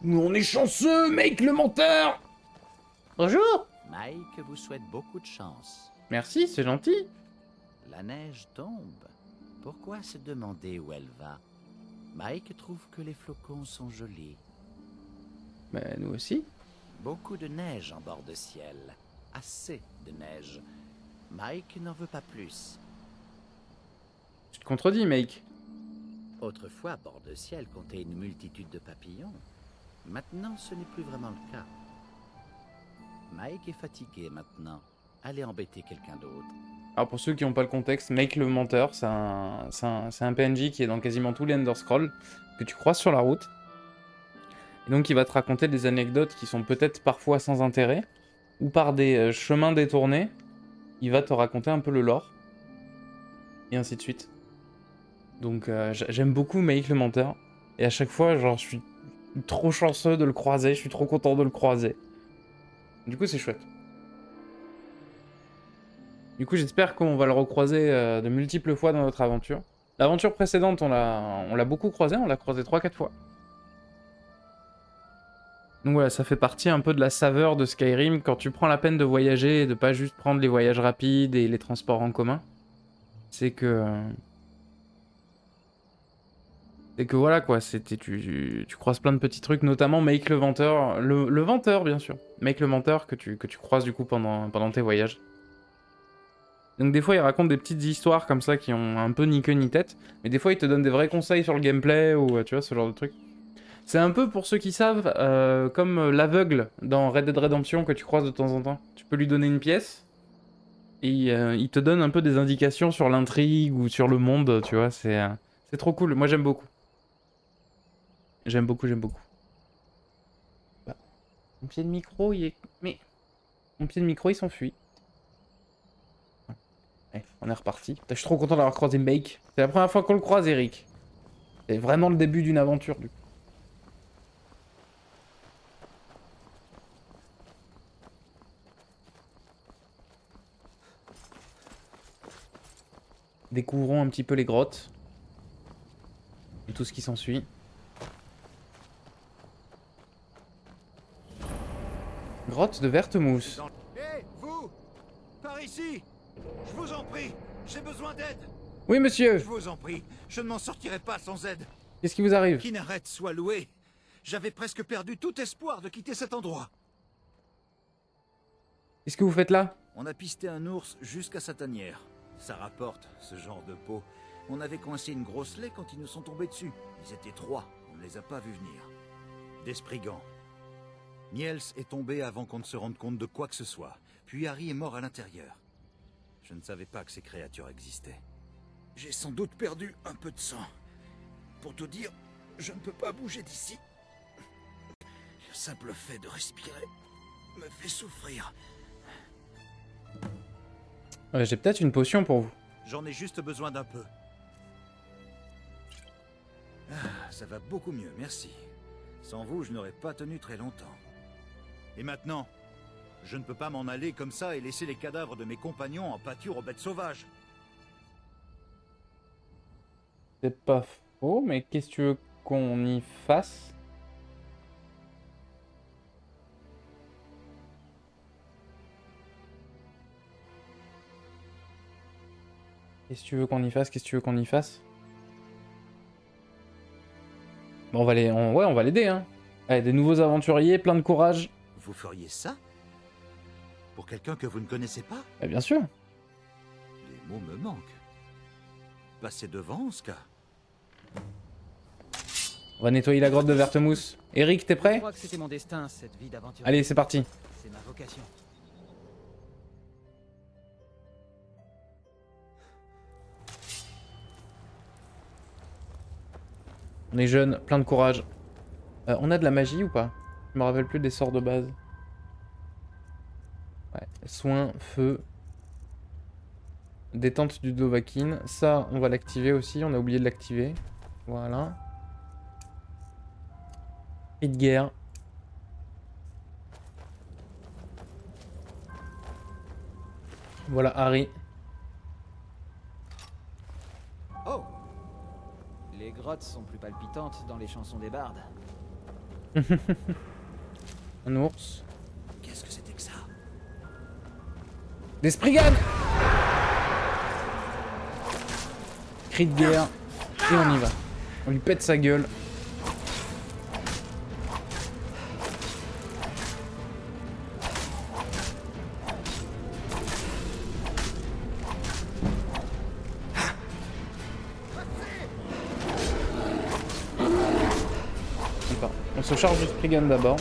B: nous, on est chanceux, mec, le menteur. Bonjour.
I: Mike vous souhaite beaucoup de chance.
B: Merci, c'est gentil.
I: La neige tombe. Pourquoi se demander où elle va? Mike trouve que les flocons sont jolis.
B: Mais nous aussi.
I: Beaucoup de neige en bord de ciel. Assez de neige. Mike n'en veut pas plus.
B: Tu te contredis, mec.
I: Autrefois, bord de ciel comptait une multitude de papillons. Maintenant, ce n'est plus vraiment le cas. Mike est fatigué maintenant. Allez embêter quelqu'un d'autre.
B: Alors pour ceux qui n'ont pas le contexte, Mike le menteur, c'est un PNJ qui est dans quasiment tous les Elder Scrolls, que tu croises sur la route. Et donc il va te raconter des anecdotes qui sont peut-être parfois sans intérêt, ou par des chemins détournés, il va te raconter un peu le lore, et ainsi de suite. Donc j'aime beaucoup Mike le menteur, et à chaque fois, genre, je suis trop chanceux de le croiser, je suis trop content de le croiser. Du coup, c'est chouette. Du coup, j'espère qu'on va le recroiser de multiples fois dans notre aventure. L'aventure précédente, on l'a beaucoup croisé, on l'a croisé 3-4 fois. Donc voilà, ça fait partie un peu de la saveur de Skyrim quand tu prends la peine de voyager et de pas juste prendre les voyages rapides et les transports en commun. C'est que voilà quoi, tu croises plein de petits trucs, notamment Make le Venteur, le Venteur bien sûr. Make le Menteur que tu croises du coup pendant tes voyages. Donc des fois il raconte des petites histoires comme ça qui ont un peu ni queue ni tête, mais des fois il te donne des vrais conseils sur le gameplay ou tu vois ce genre de truc. C'est un peu pour ceux qui savent, comme l'aveugle dans Red Dead Redemption que tu croises de temps en temps. Tu peux lui donner une pièce et il te donne un peu des indications sur l'intrigue ou sur le monde, tu vois, c'est trop cool. Moi j'aime beaucoup. J'aime beaucoup, j'aime beaucoup. Bah, mon pied de micro, il est... Mais... Mon pied de micro, il s'enfuit. Allez, on est reparti. Putain, je suis trop content d'avoir croisé Make. C'est la première fois qu'on le croise, Eric. C'est vraiment le début d'une aventure, du coup. Découvrons un petit peu les grottes. Et tout ce qui s'ensuit. Grotte de Vertemousse.
F: Hé, vous! Par ici! Je vous en prie, j'ai besoin d'aide!
B: Oui, monsieur!
F: Je vous en prie, je ne m'en sortirai pas sans aide.
B: Qu'est-ce qui vous arrive?
F: Kinneret soit loué. J'avais presque perdu tout espoir de quitter cet endroit.
B: Qu'est-ce que vous faites là?
I: On a pisté un ours jusqu'à sa tanière. Ça rapporte, ce genre de peau. On avait coincé une grosse laie quand ils nous sont tombés dessus. Ils étaient 3, on ne les a pas vus venir.
F: Des Spriggans. Niels est tombé avant qu'on ne se rende compte de quoi que ce soit. Puis Harry est mort à l'intérieur. Je ne savais pas que ces créatures existaient. J'ai sans doute perdu un peu de sang. Pour tout dire, je ne peux pas bouger d'ici. Le simple fait de respirer me fait souffrir.
B: J'ai peut-être une potion pour vous.
F: J'en ai juste besoin d'un peu. Ah, ça va beaucoup mieux, merci. Sans vous, je n'aurais pas tenu très longtemps. Et maintenant, je ne peux pas m'en aller comme ça et laisser les cadavres de mes compagnons en pâture aux bêtes sauvages.
B: C'est pas faux, mais qu'est-ce que tu veux qu'on y fasse? Qu'est-ce que tu veux qu'on y fasse? Qu'est-ce que tu veux qu'on y fasse? Bon, on va l'aider, hein. Allez, des nouveaux aventuriers, plein de courage.
F: Vous feriez ça? Pour quelqu'un que vous ne connaissez pas?
B: Bah, bien sûr.
F: Les mots me manquent. Passez devant, Oscar.
B: On va nettoyer la grotte de Vertemousse. Eric, t'es
E: Je
B: prêt?
E: crois que c'était mon destin, cette vie d'aventure.
B: Allez, c'est parti.
E: C'est ma vocation.
B: On est jeunes, plein de courage. On a de la magie ou pas? Je me rappelle plus des sorts de base. Ouais, soin, feu. Détente du Dovahkiin. Ça, on va l'activer aussi. On a oublié de l'activer. Voilà. Cri de guerre. Voilà Harry.
E: Oh! Les grottes sont plus palpitantes dans les chansons des bardes.
B: Un ours.
F: Qu'est-ce que c'était que ça?
B: Des Spriggan! Cri de guerre. Et on y va. On lui pète sa gueule. On se charge du Spriggan d'abord.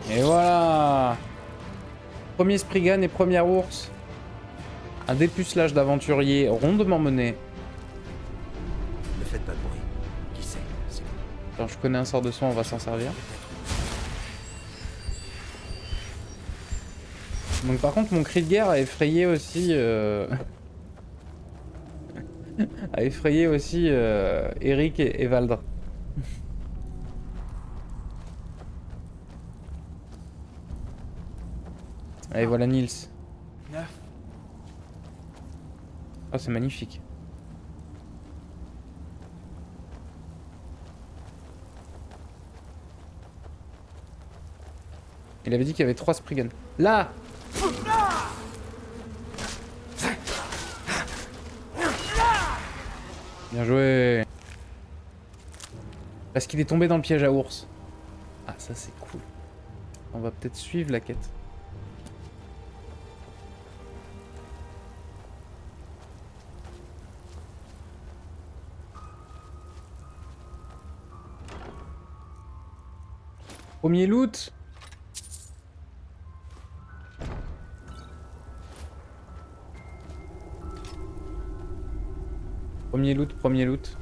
B: Et voilà. Premier Spriggan et premier ours. Un dépucelage d'aventurier rondement mené.
F: Ne faites pas de bruit. Qui c'est? C'est
B: Alors, je connais un sort de soin, on va s'en servir. Donc par contre mon cri de guerre a effrayé aussi a effrayé aussi Eric et Valdre. Allez voilà Nils.
E: 9.
B: Oh c'est magnifique. Il avait dit qu'il y avait 3 Spriggan. Là! Bien joué. Parce qu'il est tombé dans le piège à ours. Ah ça c'est cool. On va peut-être suivre la quête. Premier loot. Premier loot, premier loot.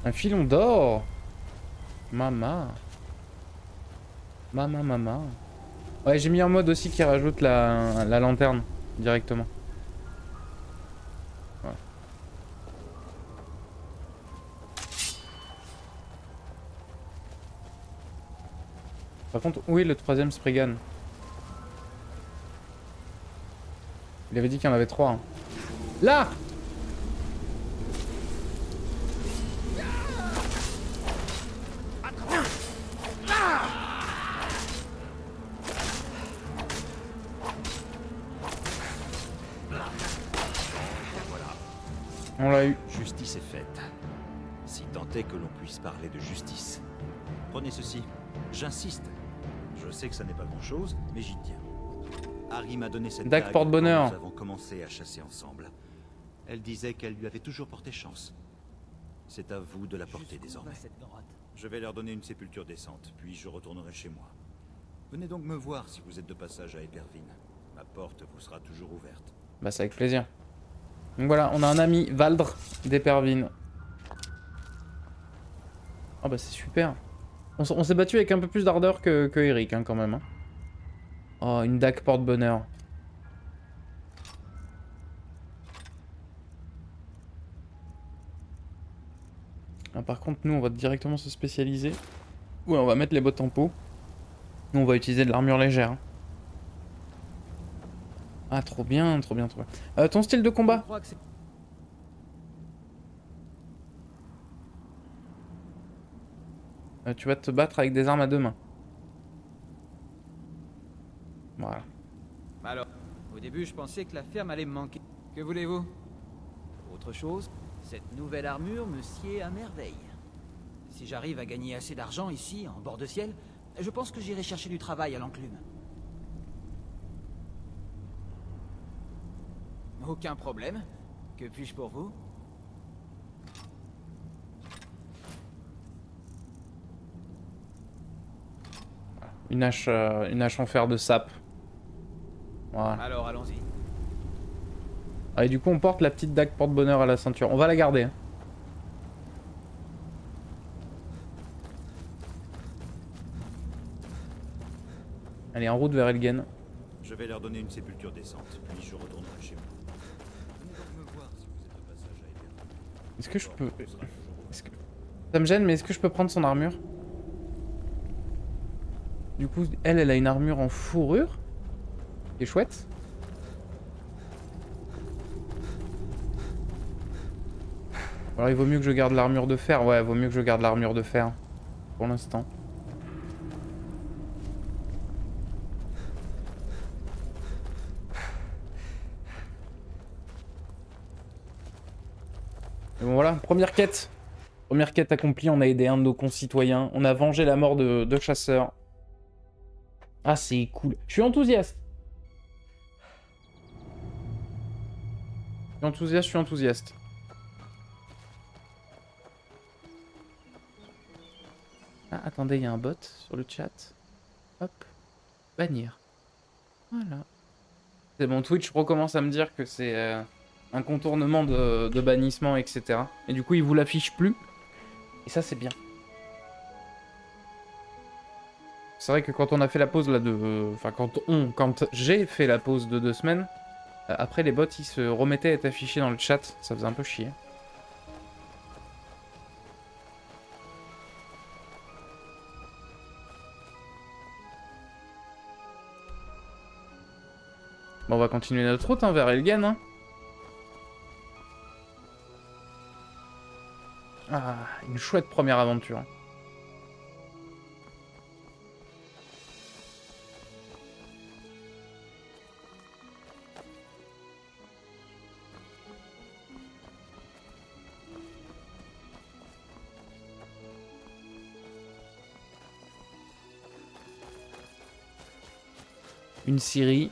B: Un filon d'or. Mama. Mama. Ouais, j'ai mis un mode aussi qui rajoute la lanterne directement. Voilà. Par contre, où est le troisième Spriggan? Il avait dit qu'il y en avait 3. Hein. Là! On l'a eu.
F: Justice est faite. Si tant est que l'on puisse parler de justice. Prenez ceci. J'insiste. Je sais que ça n'est pas grand-chose, mais j'y tiens. Harry m'a donné cette
B: Dague
F: dague
B: porte-bonheur.
F: quand nous avons commencé à chasser ensemble. Elle disait qu'elle lui avait toujours porté chance. C'est à vous de la porter désormais. Je vais leur donner une sépulture décente, puis je retournerai chez moi. Venez donc me voir si vous êtes de passage à Épervine. Ma porte vous sera toujours ouverte.
B: Bah c'est avec plaisir. Donc voilà, on a un ami, Valdre d'Épervine. Ah bah c'est super. On s'est battu avec un peu plus d'ardeur que Eric hein, quand même. Hein. Oh, une dague porte-bonheur. Ah, par contre, nous, on va directement se spécialiser. Ouais, on va mettre les bottes en peau. Nous, on va utiliser de l'armure légère. Ah, trop bien, trop bien, trop bien. Ton style de combat? Tu vas te battre avec des armes à deux mains. Voilà.
E: Alors, au début, je pensais que la ferme allait me manquer. Que voulez-vous? Autre chose, cette nouvelle armure me sied à merveille. Si j'arrive à gagner assez d'argent ici, en bord de ciel, je pense que j'irai chercher du travail à l'enclume. Aucun problème. Que puis-je pour vous?
B: Une hache en fer de sape. Voilà.
E: Alors, allons-y.
B: Ah, et du coup, on porte la petite dague porte-bonheur à la ceinture. On va la garder. Hein. Allez, en route vers Elgen.
F: Je vais leur donner une sépulture décente, puis je retournerai chez moi. Venez donc me voir si vous êtes de passage à Eberron.
B: Est-ce que je peux... Ça me gêne, mais est-ce que je peux prendre son armure? Du coup, elle a une armure en fourrure. C'est chouette. Alors il vaut mieux que je garde l'armure de fer. Ouais, vaut mieux que je garde l'armure de fer. Pour l'instant. Et bon voilà, première quête. Première quête accomplie, on a aidé un de nos concitoyens. On a vengé la mort de deux chasseurs. Ah, c'est cool. Je suis enthousiaste. Je suis enthousiaste. Ah, attendez, il y a un bot sur le chat. Hop. Bannir. Voilà. C'est bon, Twitch recommence à me dire que c'est un contournement de bannissement, etc. Et du coup, il vous l'affiche plus. Et ça, c'est bien. C'est vrai que quand on a fait la pause là de... Enfin, quand j'ai fait la pause de 2 semaines, après les bots, ils se remettaient à être affichés dans le chat. Ça faisait un peu chier. Bon, on va continuer notre route hein, vers Elgen. Hein. Ah, une chouette première aventure. Une Ciri.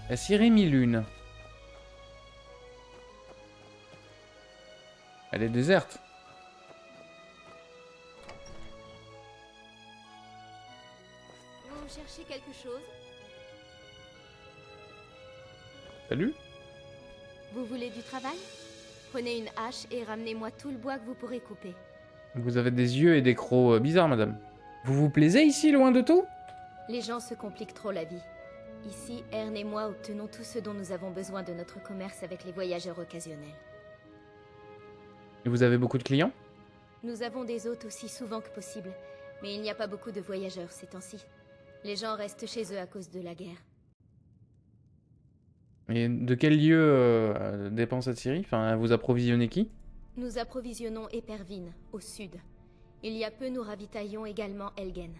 B: La Ciri mi-lune. Elle est déserte.
J: Vous cherchez quelque chose?
B: Salut.
J: Vous voulez du travail? Prenez une hache et ramenez-moi tout le bois que vous pourrez couper.
B: Vous avez des yeux et des crocs bizarres, madame. Vous vous plaisez ici, loin de tout?
J: Les gens se compliquent trop la vie. Ici, Ern et moi obtenons tout ce dont nous avons besoin de notre commerce avec les voyageurs occasionnels.
B: Et vous avez beaucoup de clients?
J: Nous avons des hôtes aussi souvent que possible, mais il n'y a pas beaucoup de voyageurs ces temps-ci. Les gens restent chez eux à cause de la guerre.
B: Et de quel lieu dépend cette Ciri? Enfin, vous approvisionnez qui?
J: Nous approvisionnons Épervine, au sud. Il y a peu, nous ravitaillons également Elgen.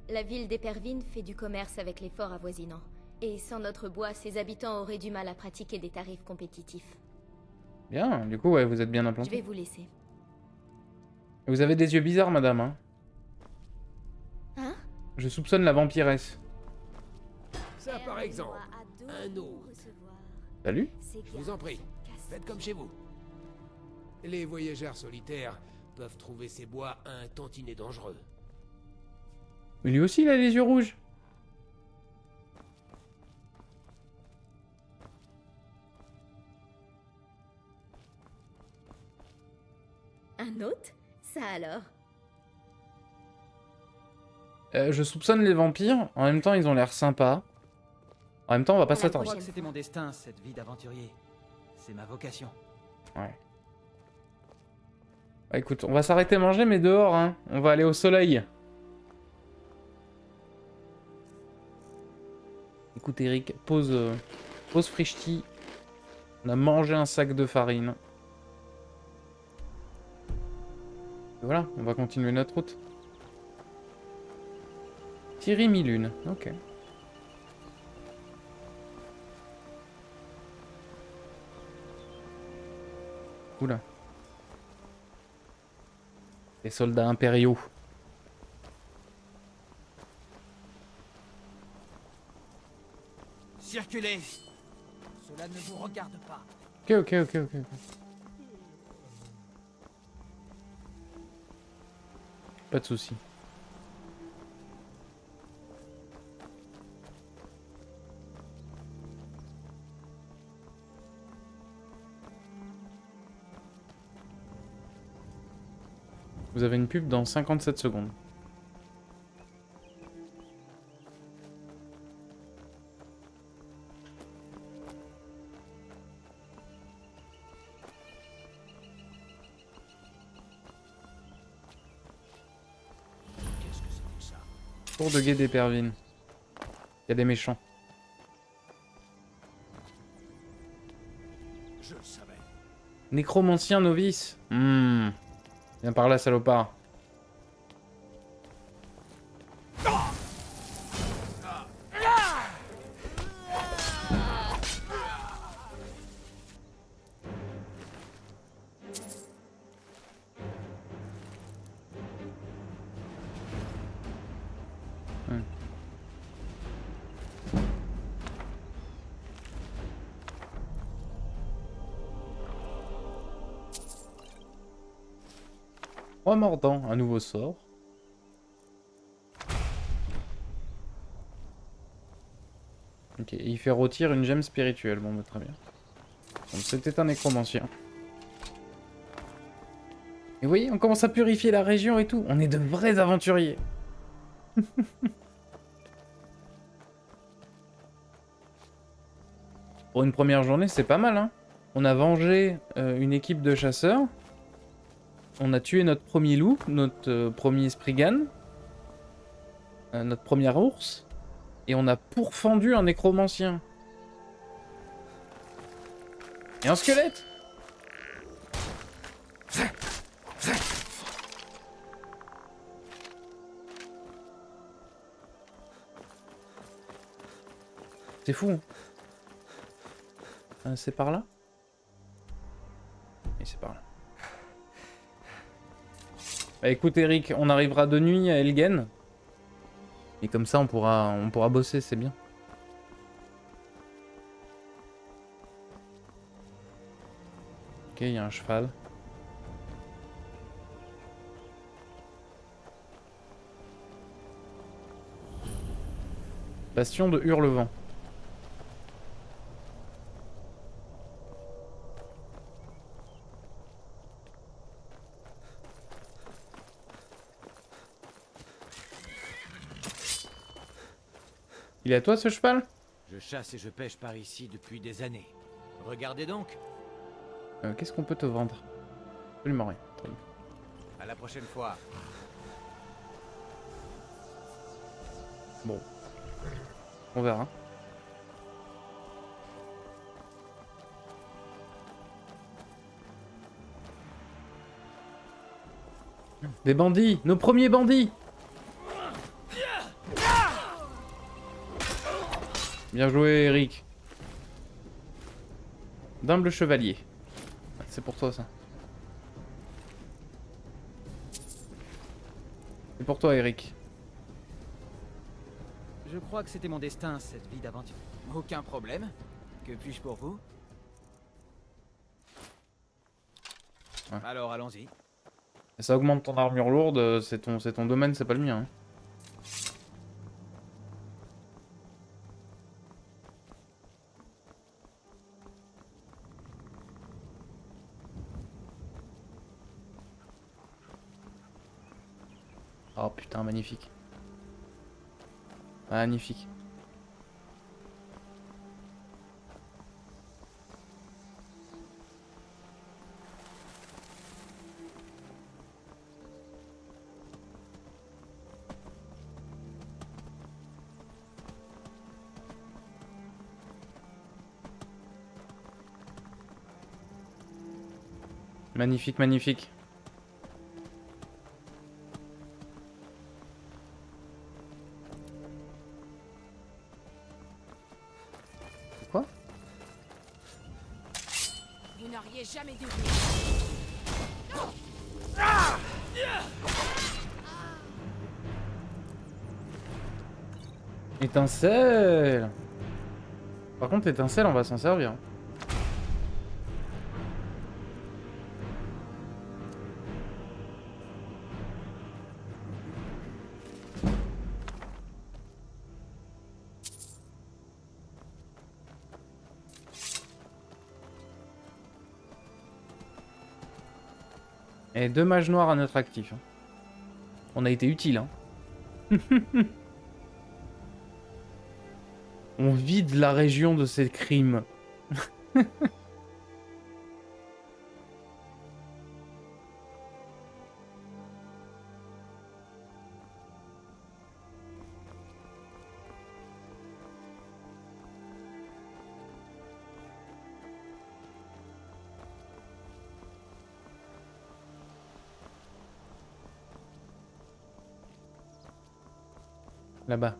J: La ville d'Épervine fait du commerce avec les forts avoisinants. Et sans notre bois, ses habitants auraient du mal à pratiquer des tarifs compétitifs.
B: Bien, du coup, ouais, vous êtes bien
J: Je
B: implanté.
J: vais vous laisser.
B: Vous avez des yeux bizarres, madame. Hein,
J: Hein?
B: je soupçonne la vampiresse.
D: Ça, par exemple. Un autre.
B: Salut.
D: Je vous en prie, faites comme chez vous. Les voyageurs solitaires peuvent trouver ces bois un tantinet dangereux.
B: Mais lui aussi, il a les yeux rouges.
J: Un hôte? Ça alors?
B: Je soupçonne les vampires. En même temps, ils ont l'air sympas. En même temps, on va pas
E: Je
B: s'attendre.
E: crois que c'était mon destin, cette vie d'aventurier. C'est ma vocation.
B: Ouais. Bah, écoute, on va s'arrêter manger, mais dehors, hein. On va aller au soleil. Écoute, Eric, pause Frichti. On a mangé un sac de farine. Et voilà, on va continuer notre route. Ciri mi-lune, ok. Oula. Les soldats impériaux.
E: Circulez! Cela ne vous regarde pas.
B: Ok. Pas de soucis. avez une pub dans 57 secondes.
H: Qu'est-ce que c'était que ça?
B: Tour de guet d'Épervine. Il y a des méchants.
H: Je le savais.
B: Nécromancien novice. Viens par là, salopard. Roi mordant, un nouveau sort. Ok, il fait rôtir une gemme spirituelle. Bon, bah, très bien. Donc c'était un nécromancien. Et vous voyez, on commence à purifier la région et tout. On est de vrais aventuriers. Pour une première journée, c'est pas mal, hein. On a vengé une équipe de chasseurs. On a tué notre premier loup, notre premier spriggan, notre premier ours, et on a pourfendu un nécromancien. Et un squelette. C'est fou. C'est par là? Et c'est par là. Bah écoute Eric, on arrivera de nuit à Elgen. Et comme ça on pourra bosser, c'est bien. Ok, il y a un cheval. Bastion de Hurlevent. Il est à toi ce cheval?
K: Je chasse et je pêche par ici depuis des années. Regardez donc.
B: Qu'est-ce qu'on peut te vendre? Absolument rien. Très bien.
K: À la prochaine fois.
B: Bon. On verra. Des bandits! Nos premiers bandits! Bien joué, Eric. D'humble chevalier. C'est pour toi, ça. C'est pour toi, Eric.
E: Je crois que c'était mon destin, cette vie d'aventure. Aucun problème. Que puis-je pour vous?
B: Ouais.
E: Alors, allons-y.
B: Ça augmente ton armure lourde, c'est ton domaine, c'est pas le mien. Hein. Oh putain, magnifique. Magnifique. Magnifique, magnifique. Quoi?
A: Vous n'auriez jamais dû.
B: Étincelle. Par contre, étincelle, on va s'en servir. Et 2 mages noirs à notre actif. Hein. On a été utile, hein. On vide la région de ces crimes. Là-bas.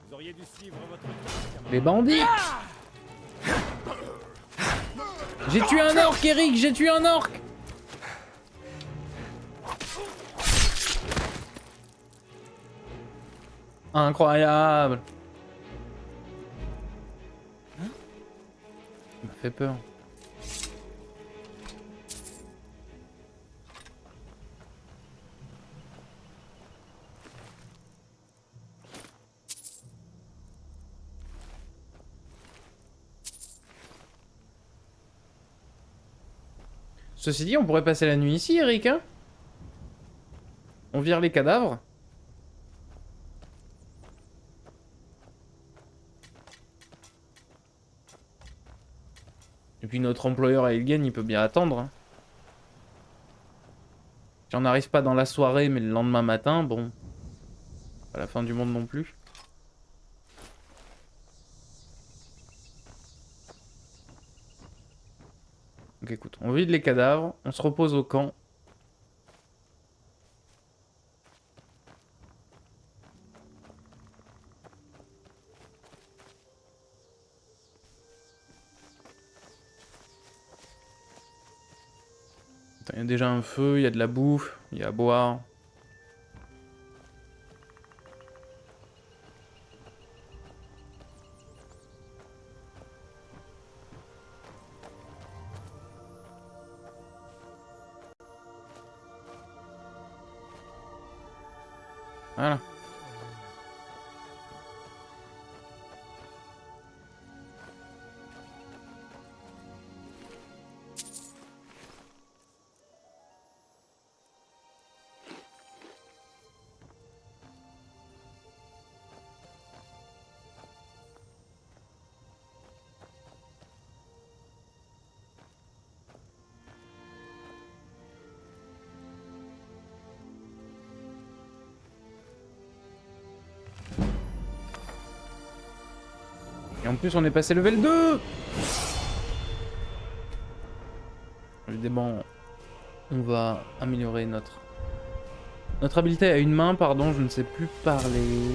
L: Vous auriez dû suivre votre...
B: Les bandits! J'ai tué un orc, Eric! J'ai tué un orc! Incroyable! Ça m'a fait peur. Ceci dit, on pourrait passer la nuit ici, Eric, hein? On vire les cadavres. Et puis notre employeur à Elgen, il peut bien attendre. Hein. Si on n'arrive pas dans la soirée, mais le lendemain matin, bon... Pas la fin du monde non plus. Donc écoute, on vide les cadavres, on se repose au camp. Il y a déjà un feu, il y a de la bouffe, il y a à boire. Voilà. Et en plus on est passé level 2. Évidemment, on va améliorer notre habileté à une main, pardon, je ne sais plus parler.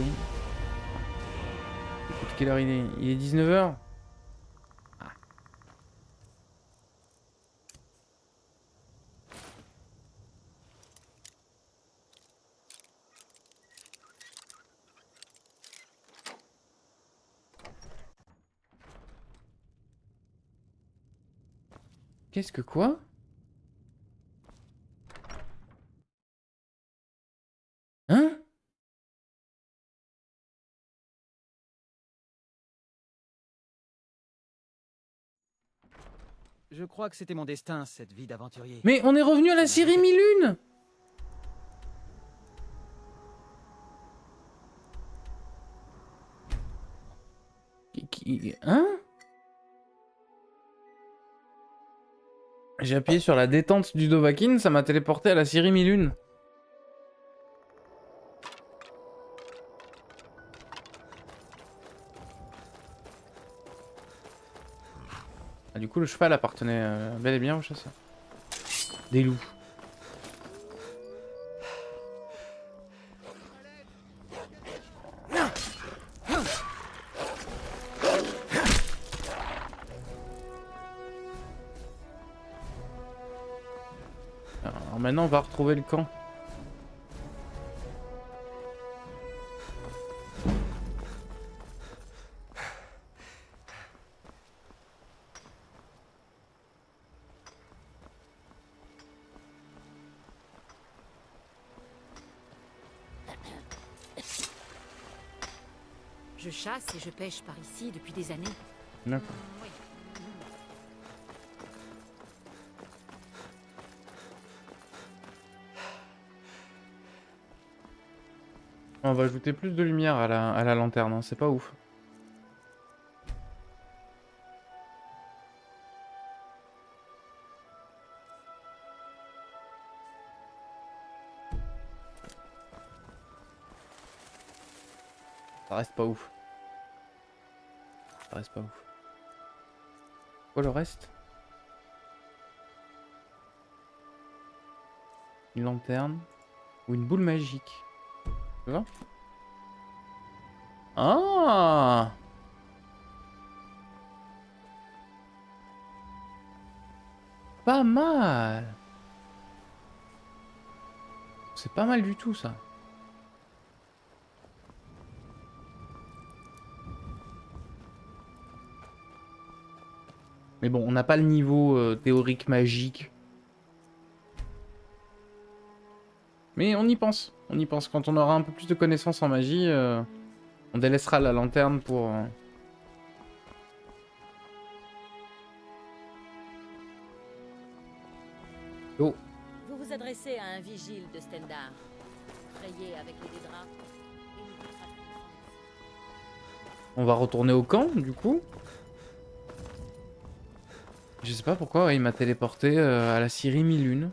B: Écoute, quelle heure il est? Il est 19h. Ah. Qu'est-ce que quoi? Hein?
E: Je crois que c'était mon destin, cette vie d'aventurier.
B: Mais on est revenu à la série 1001. Hein? J'ai appuyé sur la détente du Dovahkiin, ça m'a téléporté à la série 1001. Ah, du coup, le cheval appartenait bel et bien au chasseur. Des loups. Alors maintenant, on va retrouver le camp.
M: Je chasse et je pêche par ici depuis des années.
B: D'accord. On va ajouter plus de lumière à la lanterne, hein, c'est pas ouf. Ça reste pas ouf. Ça reste pas ouf. Quoi le reste? Une lanterne ou une boule magique. Tu vois? Ah! Pas mal! C'est pas mal du tout ça. Mais bon, on n'a pas le niveau théorique magique. Mais on y pense. On y pense. Quand on aura un peu plus de connaissances en magie, on délaissera la lanterne pour... Oh.
M: Vous vous adressez à un vigile de Stendarr. Frayez avec les draps. Et nous vous traquerons.
B: On va retourner au camp, du coup. Je sais pas pourquoi il m'a téléporté à la Syrie mi-lune.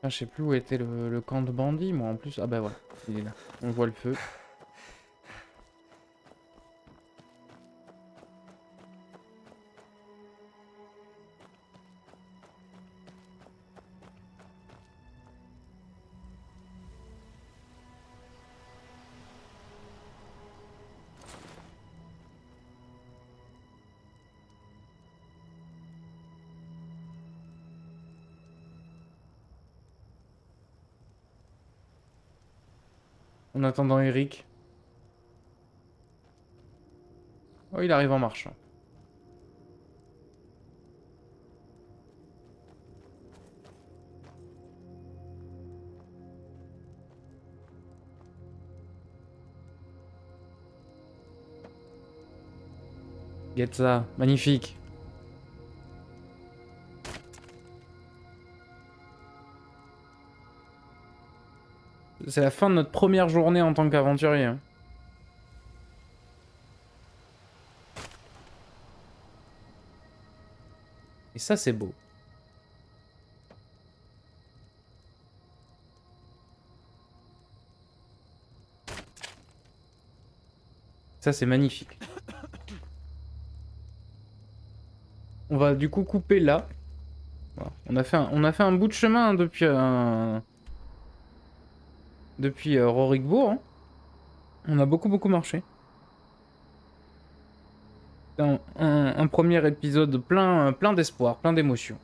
B: Ah, je sais plus où était le camp de bandits, moi en plus. Ah bah voilà, il est là. On voit le feu. En attendant Eric. Oh, il arrive en marchant. Get ça, magnifique. C'est la fin de notre première journée en tant qu'aventurier. Hein. Et ça, c'est beau. Ça, c'est magnifique. On va du coup couper là. Voilà. On a fait un bout de chemin depuis... Depuis Rorikbourg. Hein. On a beaucoup marché. Un premier épisode plein d'espoir, plein d'émotions.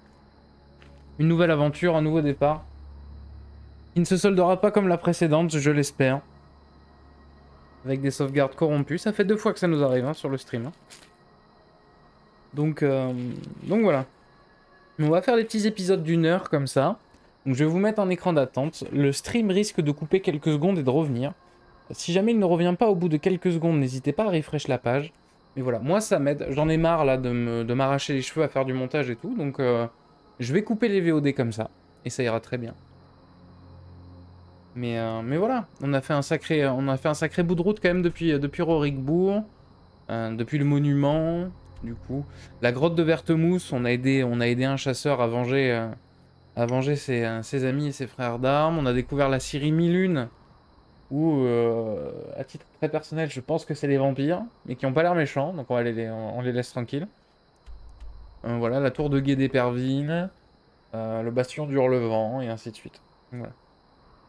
B: Une nouvelle aventure, un nouveau départ. Qui ne se soldera pas comme la précédente, je l'espère. Avec des sauvegardes corrompues. Ça fait 2 fois que ça nous arrive hein, sur le stream. Hein. Donc voilà. On va faire des petits épisodes d'1 heure comme ça. Donc je vais vous mettre un écran d'attente. Le stream risque de couper quelques secondes et de revenir. Si jamais il ne revient pas au bout de quelques secondes, n'hésitez pas à refresh la page. Mais voilà, moi ça m'aide. J'en ai marre là de m'arracher les cheveux à faire du montage et tout. Donc je vais couper les VOD comme ça. Et ça ira très bien. Mais voilà, on a fait un sacré bout de route quand même depuis Rorikbourg. Depuis le monument, du coup. La grotte de Vertemousse, on a aidé un chasseur à venger ses amis et ses frères d'armes. On a découvert la Syrie mi-lune. Où, à titre très personnel, je pense que c'est les vampires, mais qui ont pas l'air méchants, donc on les laisse tranquilles. Voilà, la tour de guet d'Épervine, le bastion du Hurlevent, et ainsi de suite. Voilà.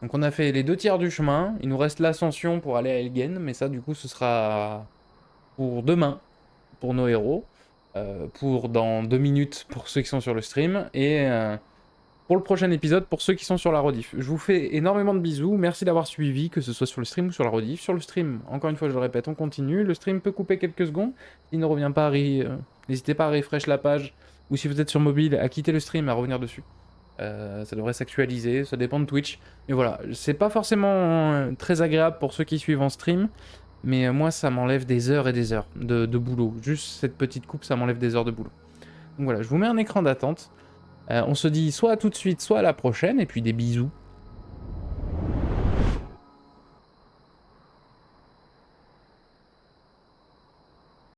B: Donc on a fait les 2 tiers du chemin, il nous reste l'ascension pour aller à Helgen, mais ça du coup ce sera pour demain, pour nos héros, pour dans 2 minutes pour ceux qui sont sur le stream, et... pour le prochain épisode, pour ceux qui sont sur la rediff. Je vous fais énormément de bisous, merci d'avoir suivi, que ce soit sur le stream ou sur la rediff. Sur le stream, encore une fois je le répète, on continue. Le stream peut couper quelques secondes, s'il ne revient pas, n'hésitez pas à refresh la page, ou si vous êtes sur mobile, à quitter le stream, à revenir dessus. Ça devrait s'actualiser, ça dépend de Twitch. Mais voilà, c'est pas forcément très agréable pour ceux qui suivent en stream. Mais moi, ça m'enlève des heures et des heures de boulot. Juste cette petite coupe, ça m'enlève des heures de boulot. Donc voilà, je vous mets un écran d'attente. On se dit soit à tout de suite, soit à la prochaine. Et puis des bisous.